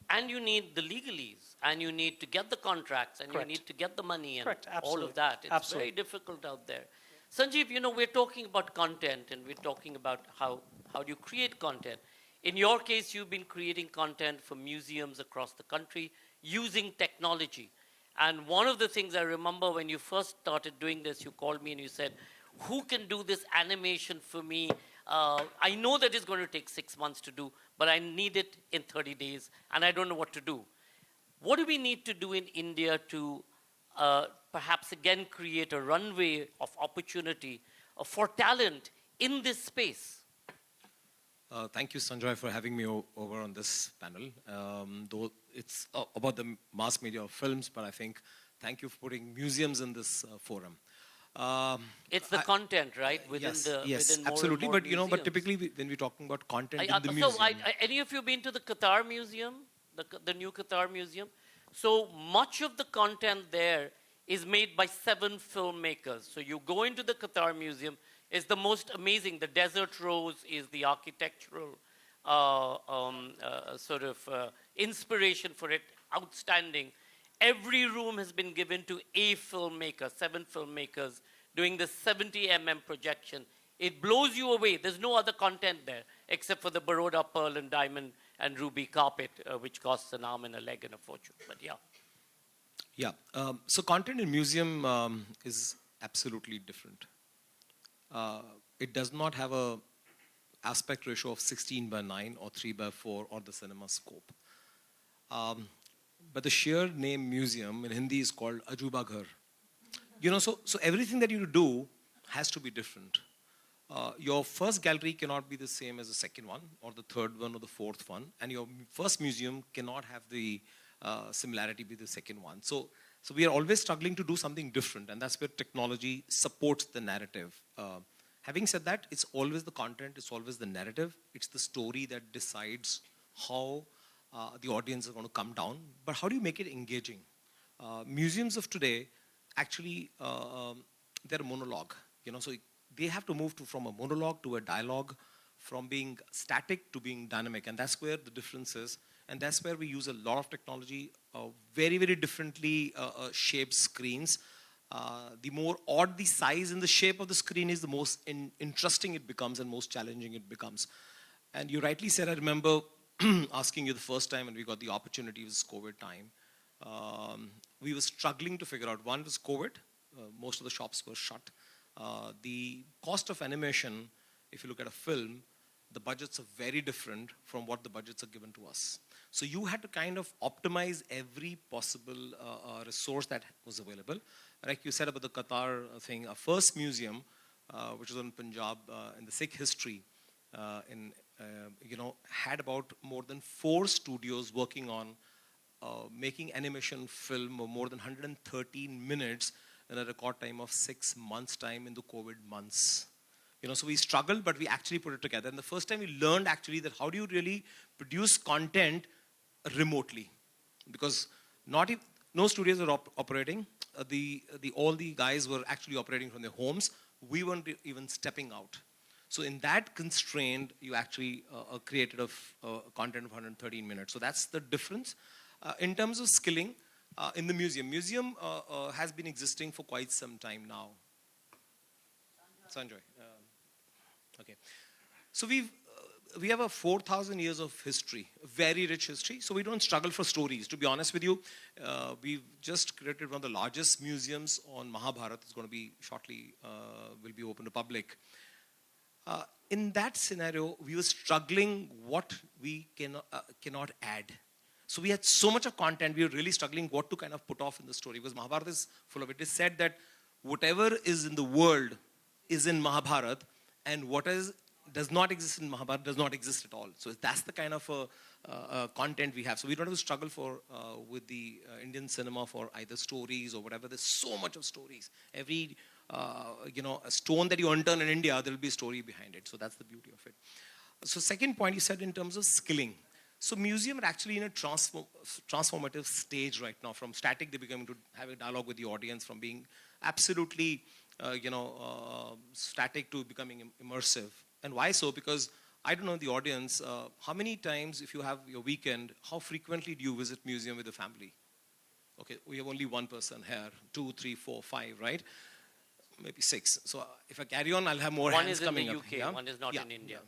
And you need the legalese, and you need to get the contracts, and Correct. you need to get the money, and Correct. all of that. It's Absolutely. very difficult out there. Sanjeev, you know, we're talking about content, and we're talking about how do you create content. In your case, you've been creating content for museums across the country using technology. And one of the things I remember when you first started doing this, you called me and you said, who can do this animation for me? I know that it's going to take 6 months to do, but I need it in 30 days, and I don't know what to do. What do we need to do in India to perhaps again create a runway of opportunity for talent in this space? Thank you, Sanjoy, for having me over on this panel. Though it's about the mass media of films, but I think thank you for putting museums in this forum. It's the content, right? Within yes, the yes, within more absolutely. and more But you know, museums. but typically when we're talking about content in the So, museum, any of you been to the Qatar Museum, the new Qatar Museum? So much of the content there is made by 7 filmmakers. So you go into the Qatar Museum, it's the most amazing. The desert rose is the architectural inspiration for it, outstanding. Every room has been given to a filmmaker, 7 filmmakers, doing the 70 projection. It blows you away. There's no other content there, except for the Baroda pearl and diamond and ruby carpet, which costs an arm and a leg and a fortune. But yeah. yeah. So content in museum is absolutely different. It does not have a aspect ratio of 16:9 or 3:4 or the cinema scope. But the sheer name museum in Hindi is called Ajuba Ghar. You know, so everything that you do has to be different. Your first gallery cannot be the same as the second one, or the third one, or the fourth one, and your first museum cannot have the similarity be the second one. So we are always struggling to do something different, and that's where technology supports the narrative. Having said that, it's always the content, it's always the narrative, it's the story that decides how the audience is going to come down. But how do you make it engaging? Museums of today, actually, they're a monologue. You know, so they have to move from a monologue to a dialogue, from being static to being dynamic, and that's where the difference is. And that's where we use a lot of technology, very, very differently shaped screens. The more odd the size and the shape of the screen is, the most interesting it becomes and most challenging it becomes. And you rightly said, I remember asking you the first time when we got the opportunity, it was COVID time. We were struggling to figure out, one was COVID, most of the shops were shut. The cost of animation, if you look at a film, the budgets are very different from what the budgets are given to us. So you had to kind of optimize every possible resource that was available. Like you said about the Qatar thing, our first museum, which was in Punjab, in the Sikh history, had about more than 4 studios working on making animation film of more than 113 minutes in a record time of 6 months' time in the COVID months. You know, so we struggled, but we actually put it together. And the first time we learned actually that how do you really produce content remotely? Because no studios were operating. All the guys were actually operating from their homes. We weren't even stepping out. So in that constraint, you actually created a content of 113 minutes. So that's the difference. In terms of skilling, in the museum has been existing for quite some time now. Sanjoy. Okay. So we have a 4,000 years of history, a very rich history. So we don't struggle for stories. To be honest with you, we've just created one of the largest museums on Mahabharata. It's going to be shortly, will be open to public. In that scenario, we were struggling what we cannot add. So we had so much of content, we were really struggling what to kind of put off in the story, because Mahabharata is full of it. It is said that whatever is in the world is in Mahabharata, and what does not exist in Mahabharata does not exist at all. So that's the kind of content we have. So we don't have to struggle with the Indian cinema for either stories or whatever. There's so much of stories. Every a stone that you unturned in India, there will be a story behind it. So that's the beauty of it. So second point you said in terms of skilling. So museum are actually in a transformative stage right now. From static, they're becoming to have a dialogue with the audience, from being absolutely static to becoming immersive. And why so? Because I don't know the audience, how many times, if you have your weekend, how frequently do you visit museum with the family? Okay, we have only one person here, 2, 3, 4, 5, right? Maybe 6. So if I carry on, I'll have more hands coming up. One is in the UK, one is not in India.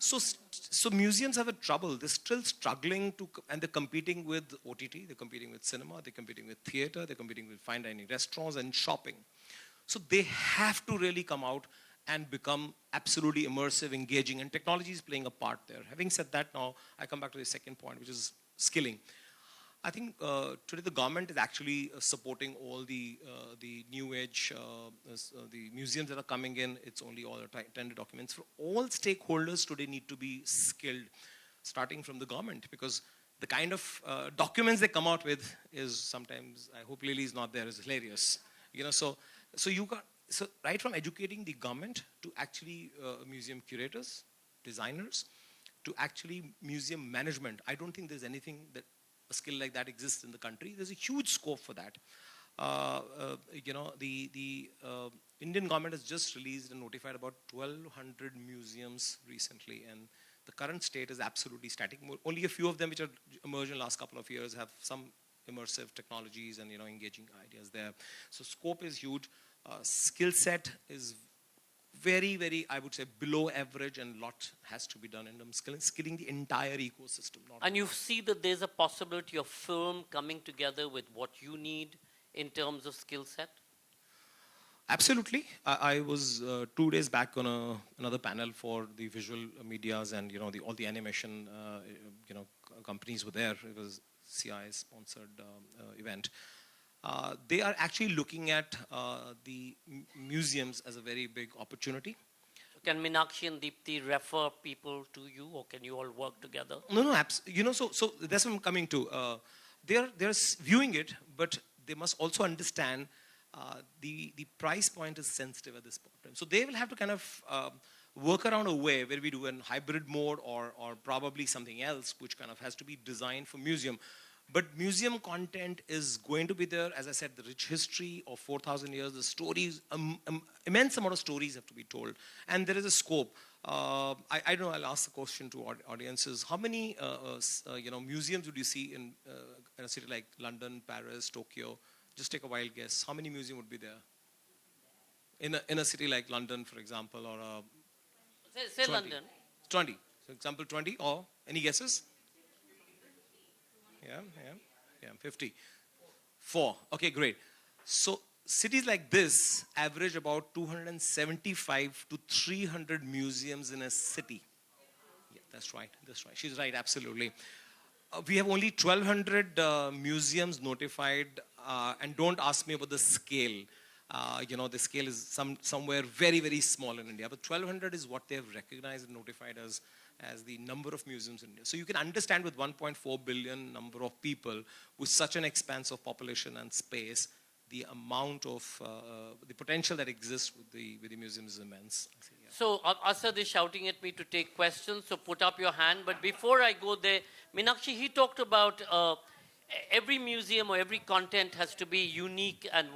So museums have a trouble. They're still struggling and they're competing with OTT, they're competing with cinema, they're competing with theater, they're competing with fine dining restaurants and shopping. So they have to really come out and become absolutely immersive, engaging, and technology is playing a part there. Having said that, now I come back to the second point, which is skilling. I think today the government is actually supporting all the new age, the museums that are coming in. It's only all tender documents. For all stakeholders today need to be skilled, starting from the government, because the kind of documents they come out with is sometimes, I hope Lily is not there, is hilarious. You know, so right from educating the government to actually museum curators, designers, to actually museum management. I don't think there's anything that a skill like that exists in the country. There's a huge scope for that. You know, the Indian government has just released and notified about 1,200 museums recently, and the current state is absolutely static. Only a few of them which are emerged in the last couple of years have some immersive technologies and, you know, engaging ideas there. So scope is huge. Skill set is very, very, I would say, below average, and lot has to be done in terms of skilling the entire ecosystem. And you see that there's a possibility of film coming together with what you need in terms of skill set? Absolutely. I was 2 days back on another panel for the visual medias, and, you know, all the animation, you know, companies were there. It was CI-sponsored event. They are actually looking at the museums as a very big opportunity. Can Meenakshi and Deepti refer people to you, or can you all work together? No, you know, so that's what I'm coming to. They're viewing it, but they must also understand the price point is sensitive at this point. So they will have to kind of work around a way where we do a hybrid mode or probably something else which kind of has to be designed for museum. But museum content is going to be there. As I said, the rich history of 4,000 years, the stories, immense amount of stories have to be told. And there is a scope. I don't know, I'll ask the question to audiences. How many you know, museums would you see in a city like London, Paris, Tokyo? Just take a wild guess. How many museums would be there? In a city like London, for example, or Say 20. London. 20. For example, 20, or any guesses? Yeah, 50. 4. Okay, great. So cities like this average about 275 to 300 museums in a city. Yeah, that's right. She's right, absolutely. We have only 1,200 museums notified, and don't ask me about the scale. You know, the scale is somewhere very, very small in India, but 1,200 is what they have recognized and notified as the number of museums in India. So you can understand, with 1.4 billion number of people, with such an expanse of population and space, the amount of, the potential that exists with the museum is immense. Yeah. So Asad is shouting at me to take questions, so put up your hand. But before I go there, Meenakshi, he talked about every museum or every content has to be unique. And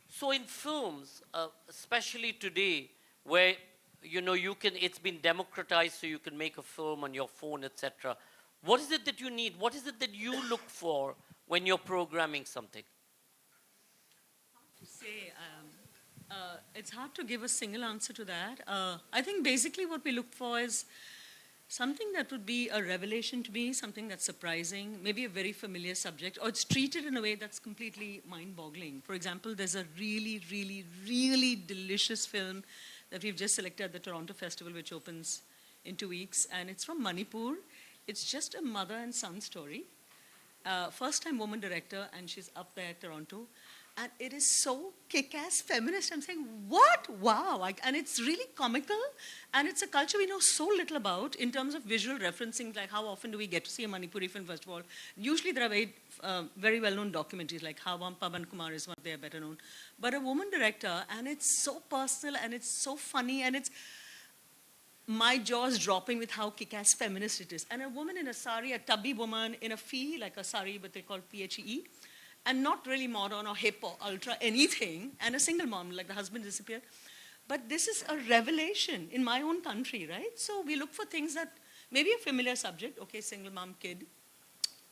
so in films, especially today, where, you know, it's been democratized, so you can make a film on your phone, etc. What is it that you need? What is it that you look for when you're programming something? Say, it's hard to give a single answer to that. I think basically what we look for is something that would be a revelation to me, something that's surprising, maybe a very familiar subject, or it's treated in a way that's completely mind-boggling. For example, there's a really, really, really delicious film that we've just selected at the Toronto Festival, which opens in 2 weeks, and it's from Manipur. It's just a mother and son story. First-time woman director, and she's up there at Toronto. And it is so kick-ass feminist. I'm saying, what? Wow. And it's really comical. And it's a culture we know so little about in terms of visual referencing, like how often do we get to see a Manipuri film, first of all. Usually there are very well-known documentaries, like Hawam Pavan Kumar is one, they are better known. But a woman director, and it's so personal, and it's so funny, and it's my jaw's dropping with how kick-ass feminist it is. And a woman in a sari, a tubby woman in a fee, like a sari, but they call PHE. And not really modern or hip or ultra anything, and a single mom, like the husband disappeared. But this is a revelation in my own country, right? So we look for things that, maybe a familiar subject, okay, single mom, kid,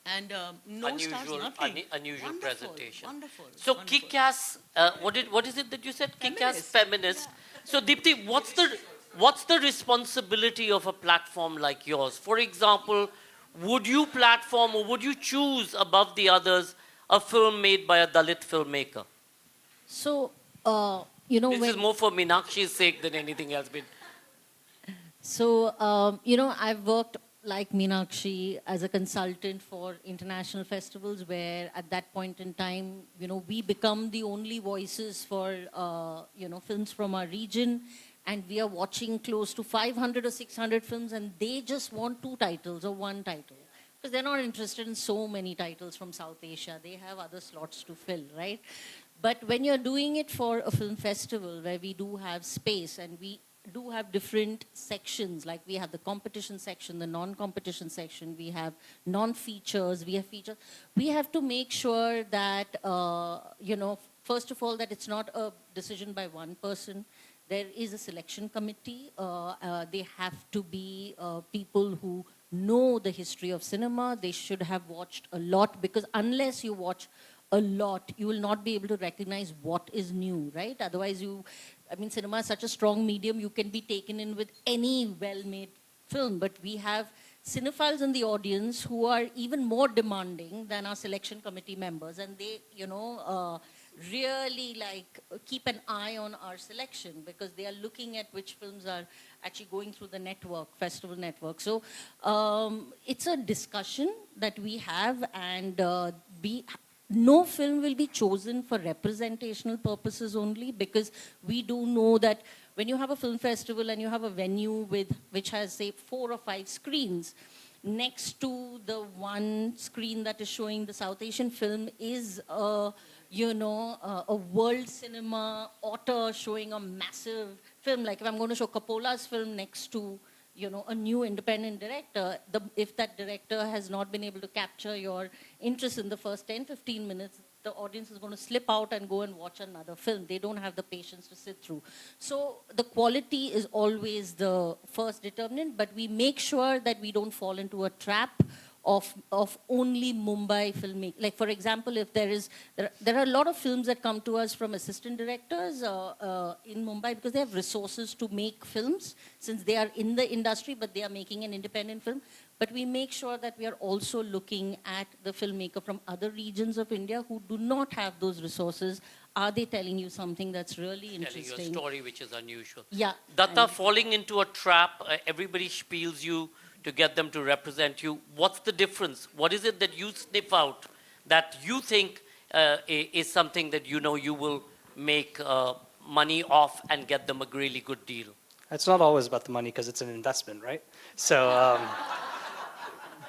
and no stars, nothing. Unusual wonderful, presentation. Wonderful. So wonderful. kick-ass, what is it that you said? Kick-ass feminist. Yeah. So Deepti, what's the responsibility of a platform like yours? For example, would you platform or would you choose above the others a film made by a Dalit filmmaker? So, you know, this is more for Meenakshi's sake than anything else. So, you know, I've worked like Meenakshi as a consultant for international festivals, where at that point in time, we become the only voices for, films from our region, and we are watching close to 500 or 600 films, and they just want 2 titles or 1 title. Because they're not interested in so many titles from South Asia. They have other slots to fill, right? But when you're doing it for a film festival where we do have space and we do have different sections, like we have the competition section, the non-competition section, we have non-features, we have features. We have to make sure that, first of all, that it's not a decision by one person. There is a selection committee. They have to be people who know the history of cinema. They should have watched a lot, because unless you watch a lot, you will not be able to recognize what is new, right? Otherwise, cinema is such a strong medium, you can be taken in with any well-made film, but we have cinephiles in the audience who are even more demanding than our selection committee members, and they, really keep an eye on our selection, because they are looking at which films are actually going through the network, festival network. So it's a discussion that we have, and no film will be chosen for representational purposes only, because we do know that when you have a film festival and you have a venue which has, say, 4 or 5 screens, next to the one screen that is showing the South Asian film is a world cinema author showing a massive film. Like if I'm going to show Coppola's film next to, a new independent director, if that director has not been able to capture your interest in the first 10, 15 minutes, the audience is going to slip out and go and watch another film. They don't have the patience to sit through. So the quality is always the first determinant, but we make sure that we don't fall into a trap of only Mumbai filmmaking. Like, for example, if there are a lot of films that come to us from assistant directors in Mumbai, because they have resources to make films, since they are in the industry, but they are making an independent film. But we make sure that we are also looking at the filmmaker from other regions of India who do not have those resources. Are they telling you something that's really interesting? Telling you a story which is unusual. Yeah. Datta, falling into a trap, everybody spiels you to get them to represent you. What's the difference? What is it that you sniff out that you think is something that you will make money off and get them a really good deal? It's not always about the money, because it's an investment, right? So,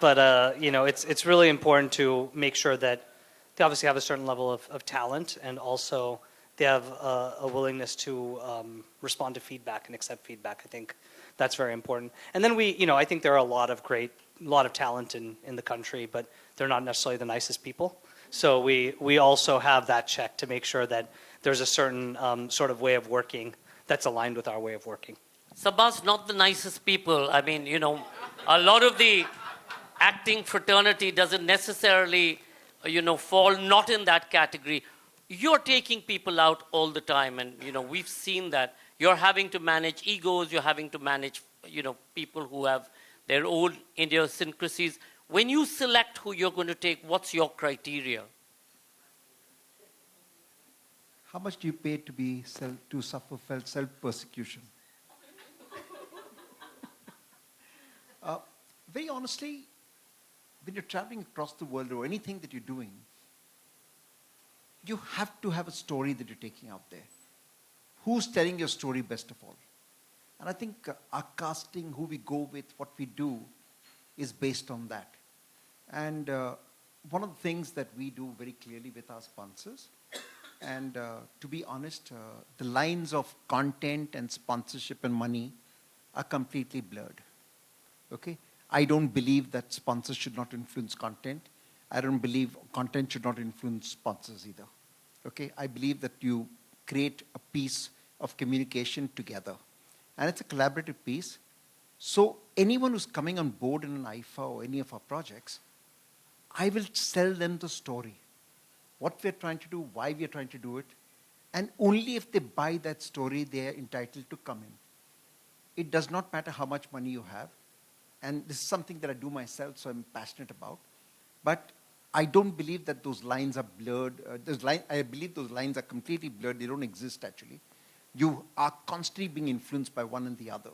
it's really important to make sure that they obviously have a certain level of talent, and also they have a willingness to respond to feedback and accept feedback. I think that's very important. And then I think there are a lot of talent in the country, but they're not necessarily the nicest people. So we also have that check to make sure that there's a certain sort of way of working that's aligned with our way of working. Sabbas, not the nicest people. I mean, a lot of the acting fraternity doesn't necessarily, fall not in that category. You're taking people out all the time, and, we've seen that. You're having to manage egos, you're having to manage, people who have their own idiosyncrasies. When you select who you're going to take, what's your criteria? How much do you pay to suffer self-persecution? Very honestly, when you're traveling across the world or anything that you're doing, you have to have a story that you're taking out there. Who's telling your story best of all? And I think our casting, who we go with, what we do, is based on that. And one of the things that we do very clearly with our sponsors, and to be honest, the lines of content and sponsorship and money are completely blurred. Okay? I don't believe that sponsors should not influence content. I don't believe content should not influence sponsors either. Okay? I believe that you create a piece of communication together. And it's a collaborative piece. So anyone who's coming on board in an IFA or any of our projects, I will sell them the story. What we're trying to do, why we're trying to do it. And only if they buy that story, they are entitled to come in. It does not matter how much money you have. And this is something that I do myself, so I'm passionate about. But I don't believe that those lines are blurred. I believe those lines are completely blurred. They don't exist, actually. You are constantly being influenced by one and the other.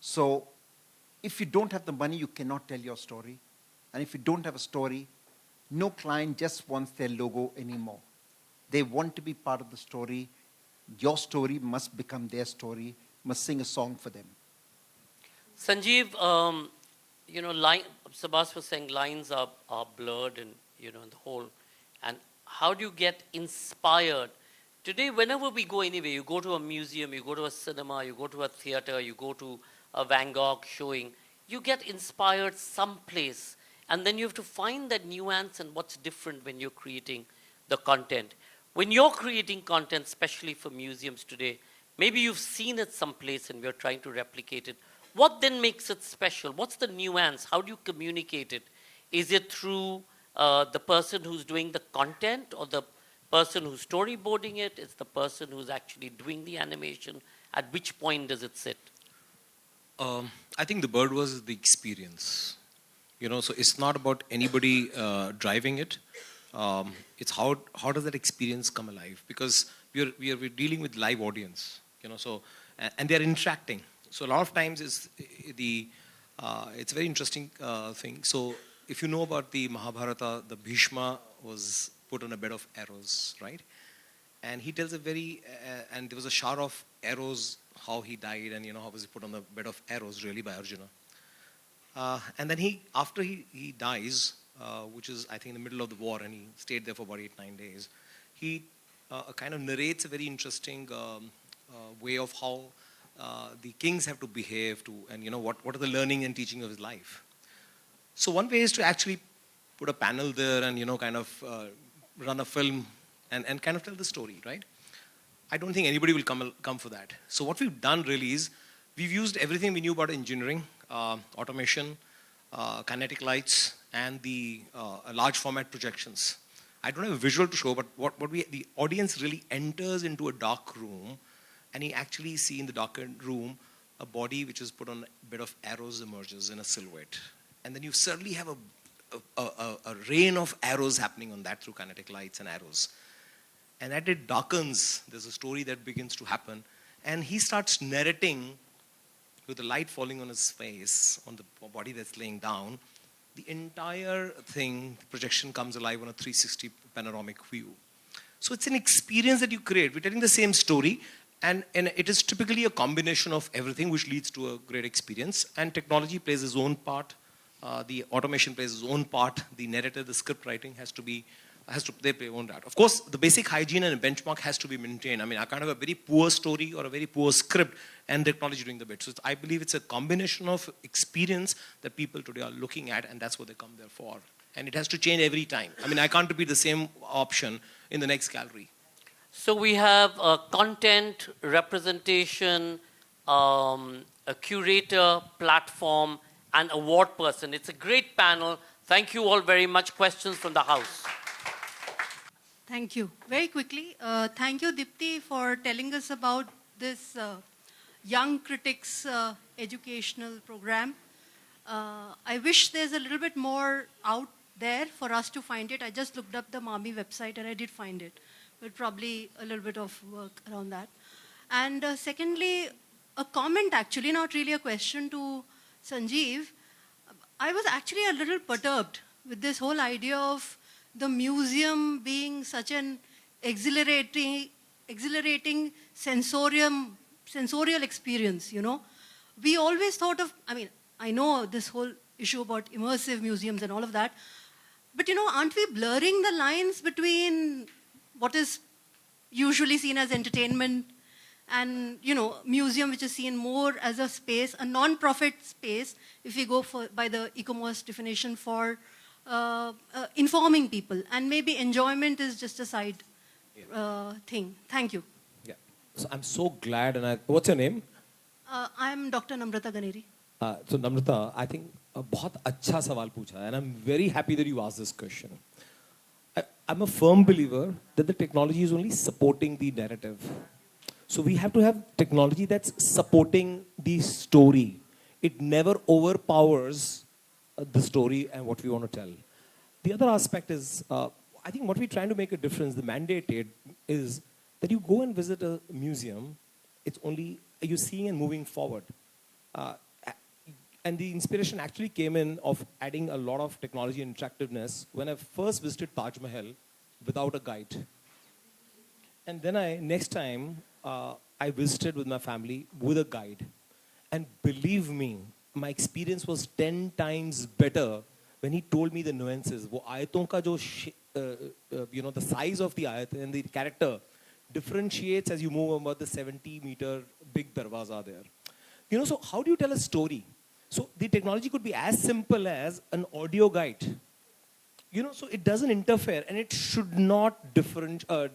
So if you don't have the money, you cannot tell your story. And if you don't have a story, no client just wants their logo anymore. They want to be part of the story. Your story must become their story, must sing a song for them. Sanjeev, Sabbas was saying lines are blurred and, in the whole. And how do you get inspired? Today, whenever we go anywhere, you go to a museum, you go to a cinema, you go to a theater, you go to a Van Gogh showing, you get inspired someplace. And then you have to find that nuance and what's different when you're creating the content. When you're creating content, especially for museums today, maybe you've seen it someplace and we're trying to replicate it. What then makes it special? What's the nuance? How do you communicate it? Is it through the person who's doing the content or the person who's storyboarding it? It's the person who's actually doing the animation. At which point does it sit? I think the bird was the experience. So it's not about anybody driving it. It's how does that experience come alive? Because we're dealing with live audience, and they're interacting. So a lot of times it's a very interesting thing. So if you know about the Mahabharata, the Bhishma was put on a bed of arrows, right? And he tells and there was a shower of arrows, how he died, and how was he put on the bed of arrows really by Arjuna. And then after he dies, which is I think in the middle of the war, and he stayed there for about 8-9 days, he kind of narrates a very interesting way of how the kings have to behave and what are the learning and teaching of his life. So one way is to actually put a panel there and kind of run a film and kind of tell the story, right? I don't think anybody will come for that. So what we've done really is we've used everything we knew about engineering, automation, kinetic lights, and the large format projections. I don't have a visual to show, but the audience really enters into a dark room, and you actually see in the darkened room a body which is put on a bed of arrows emerges in a silhouette. And then you suddenly have a rain of arrows happening on that through kinetic lights and arrows. And as it darkens, there's a story that begins to happen. And he starts narrating with the light falling on his face, on the body that's laying down. The entire thing, the projection comes alive on a 360 panoramic view. So it's an experience that you create. We're telling the same story. And it is typically a combination of everything which leads to a great experience. And technology plays its own part. The automation plays its own part. The narrative, the script writing they play own part. Of course, the basic hygiene and benchmark has to be maintained. I mean, I can't have a very poor story or a very poor script and technology doing the bit. So I believe it's a combination of experience that people today are looking at, and that's what they come there for. And it has to change every time. I mean, I can't repeat the same option in the next gallery. So we have content, representation, a curator, platform, and award person. It's a great panel. Thank you all very much. Questions from the house? Thank you. Very quickly, thank you, Deepti, for telling us about this Young Critics educational program. I wish there's a little bit more out there for us to find it. I just looked up the MAMI website and I did find it. But probably a little bit of work around that. And secondly, a comment actually, not really a question to Sanjeev. I was actually a little perturbed with this whole idea of the museum being such an exhilarating sensorial experience, We always thought of, I know this whole issue about immersive museums and all of that, but aren't we blurring the lines between what is usually seen as entertainment and, museum which is seen more as a space, a non-profit space, if we go by the e-commerce definition for informing people. And maybe enjoyment is just a side thing. Thank you. Yeah. So I'm so glad. What's your name? I'm Dr. Namrata Ganeri. So Namrata, I think बहुत अच्छा सवाल पूछा, and I'm very happy that you asked this question. I'm a firm believer that the technology is only supporting the narrative. So we have to have technology that's supporting the story. It never overpowers the story and what we want to tell. The other aspect is, I think what we're trying to make a difference, the mandate is that you go and visit a museum, it's only, you're seeing and moving forward. And the inspiration actually came in of adding a lot of technology and interactiveness when I first visited Taj Mahal without a guide. And then next time, I visited with my family with a guide. And believe me, my experience was 10 times better when he told me the nuances. वो आयतों का जो the size of the ayat and the character differentiates as you move about the 70-meter big darwaza there. So how do you tell a story? So the technology could be as simple as an audio guide. So it doesn't interfere, and it should not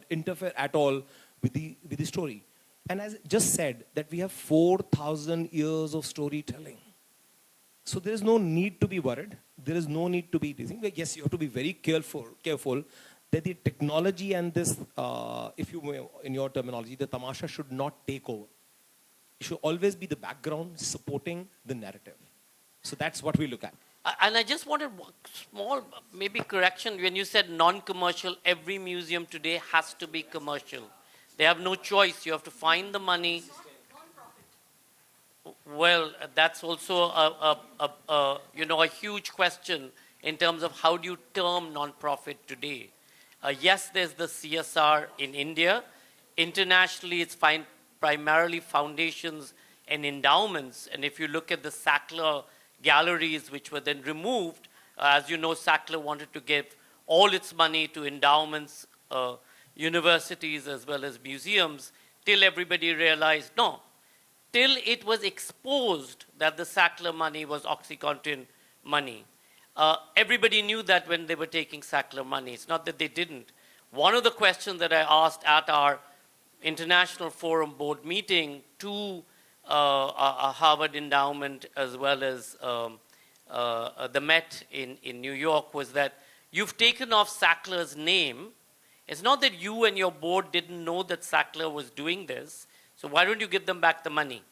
interfere at all with the story. And as I just said, that we have 4,000 years of storytelling. So there is no need to be worried. There is no need to be dizzy. Yes, you have to be very careful that the technology and this, if you may, in your terminology, the tamasha should not take over. It should always be the background supporting the narrative. So that's what we look at. And I just wanted one small, maybe correction. When you said non-commercial, every museum today has to be commercial. They have no choice. You have to find the money. Well, that's also a huge question in terms of how do you term non-profit today. Yes, there's the CSR in India. Internationally, it's primarily foundations and endowments. And if you look at the Sackler galleries, which were then removed, as you know, Sackler wanted to give all its money to endowments, universities, as well as museums, till everybody realized, no, till it was exposed that the Sackler money was OxyContin money. Everybody knew that when they were taking Sackler money. It's not that they didn't. One of the questions that I asked at our International Forum Board meeting to a Harvard endowment as well as the Met in New York was that you've taken off Sackler's name. It's not that you and your board didn't know that Sackler was doing this. So why don't you give them back the money?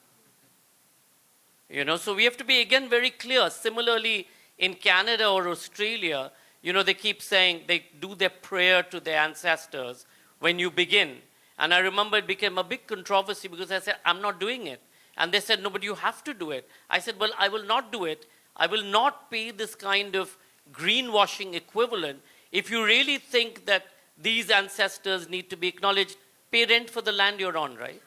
So we have to be, again, very clear. Similarly, in Canada or Australia, they keep saying they do their prayer to their ancestors when you begin. And I remember it became a big controversy because I said, I'm not doing it. And they said, no, but you have to do it. I said, well, I will not do it. I will not pay this kind of greenwashing equivalent. If you really think that these ancestors need to be acknowledged, pay rent for the land you're on, right?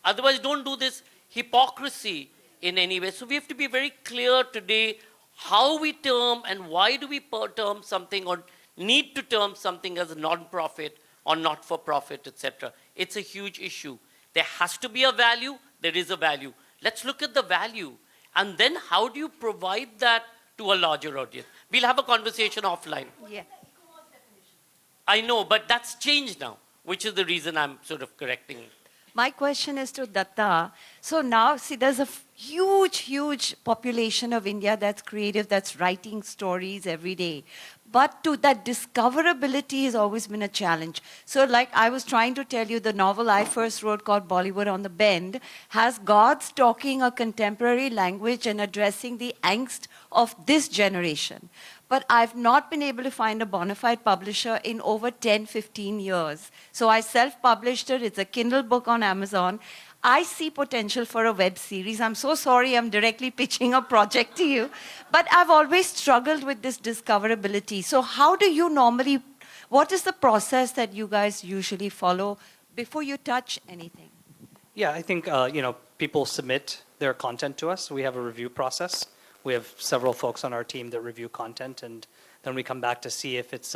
Otherwise, don't do this hypocrisy in any way. So we have to be very clear today how we term and why do we term something or need to term something as a non-profit or not-for-profit, etc. It's a huge issue. There has to be a value. There is a value. Let's look at the value. And then how do you provide that to a larger audience? We'll have a conversation offline. Yeah. I know, but that's changed now, which is the reason I'm sort of correcting it. My question is to Datta. So now, see, there's a huge population of India that's creative, that's writing stories every day. But that discoverability has always been a challenge. So like I was trying to tell you, the novel I first wrote called Bollywood on the Bend has gods talking a contemporary language and addressing the angst of this generation. But I've not been able to find a bona fide publisher in over 10, 15 years. So I self-published it. It's a Kindle book on Amazon. I see potential for a web series. I'm so sorry I'm directly pitching a project to you. But I've always struggled with this discoverability. So how do you normally, what is the process that you guys usually follow before you touch anything? Yeah, I think, people submit their content to us. We have a review process. We have several folks on our team that review content, and then we come back to see if it's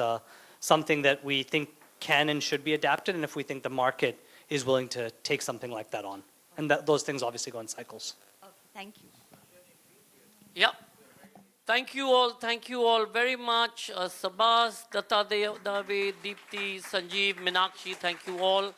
something that we think can and should be adapted, and if we think the market is willing to take something like that on. And those things obviously go in cycles. Okay, thank you. Yeah. Thank you all very much. Sabbas, Datta, Deepti, Sanjeev, Meenakshi, thank you all.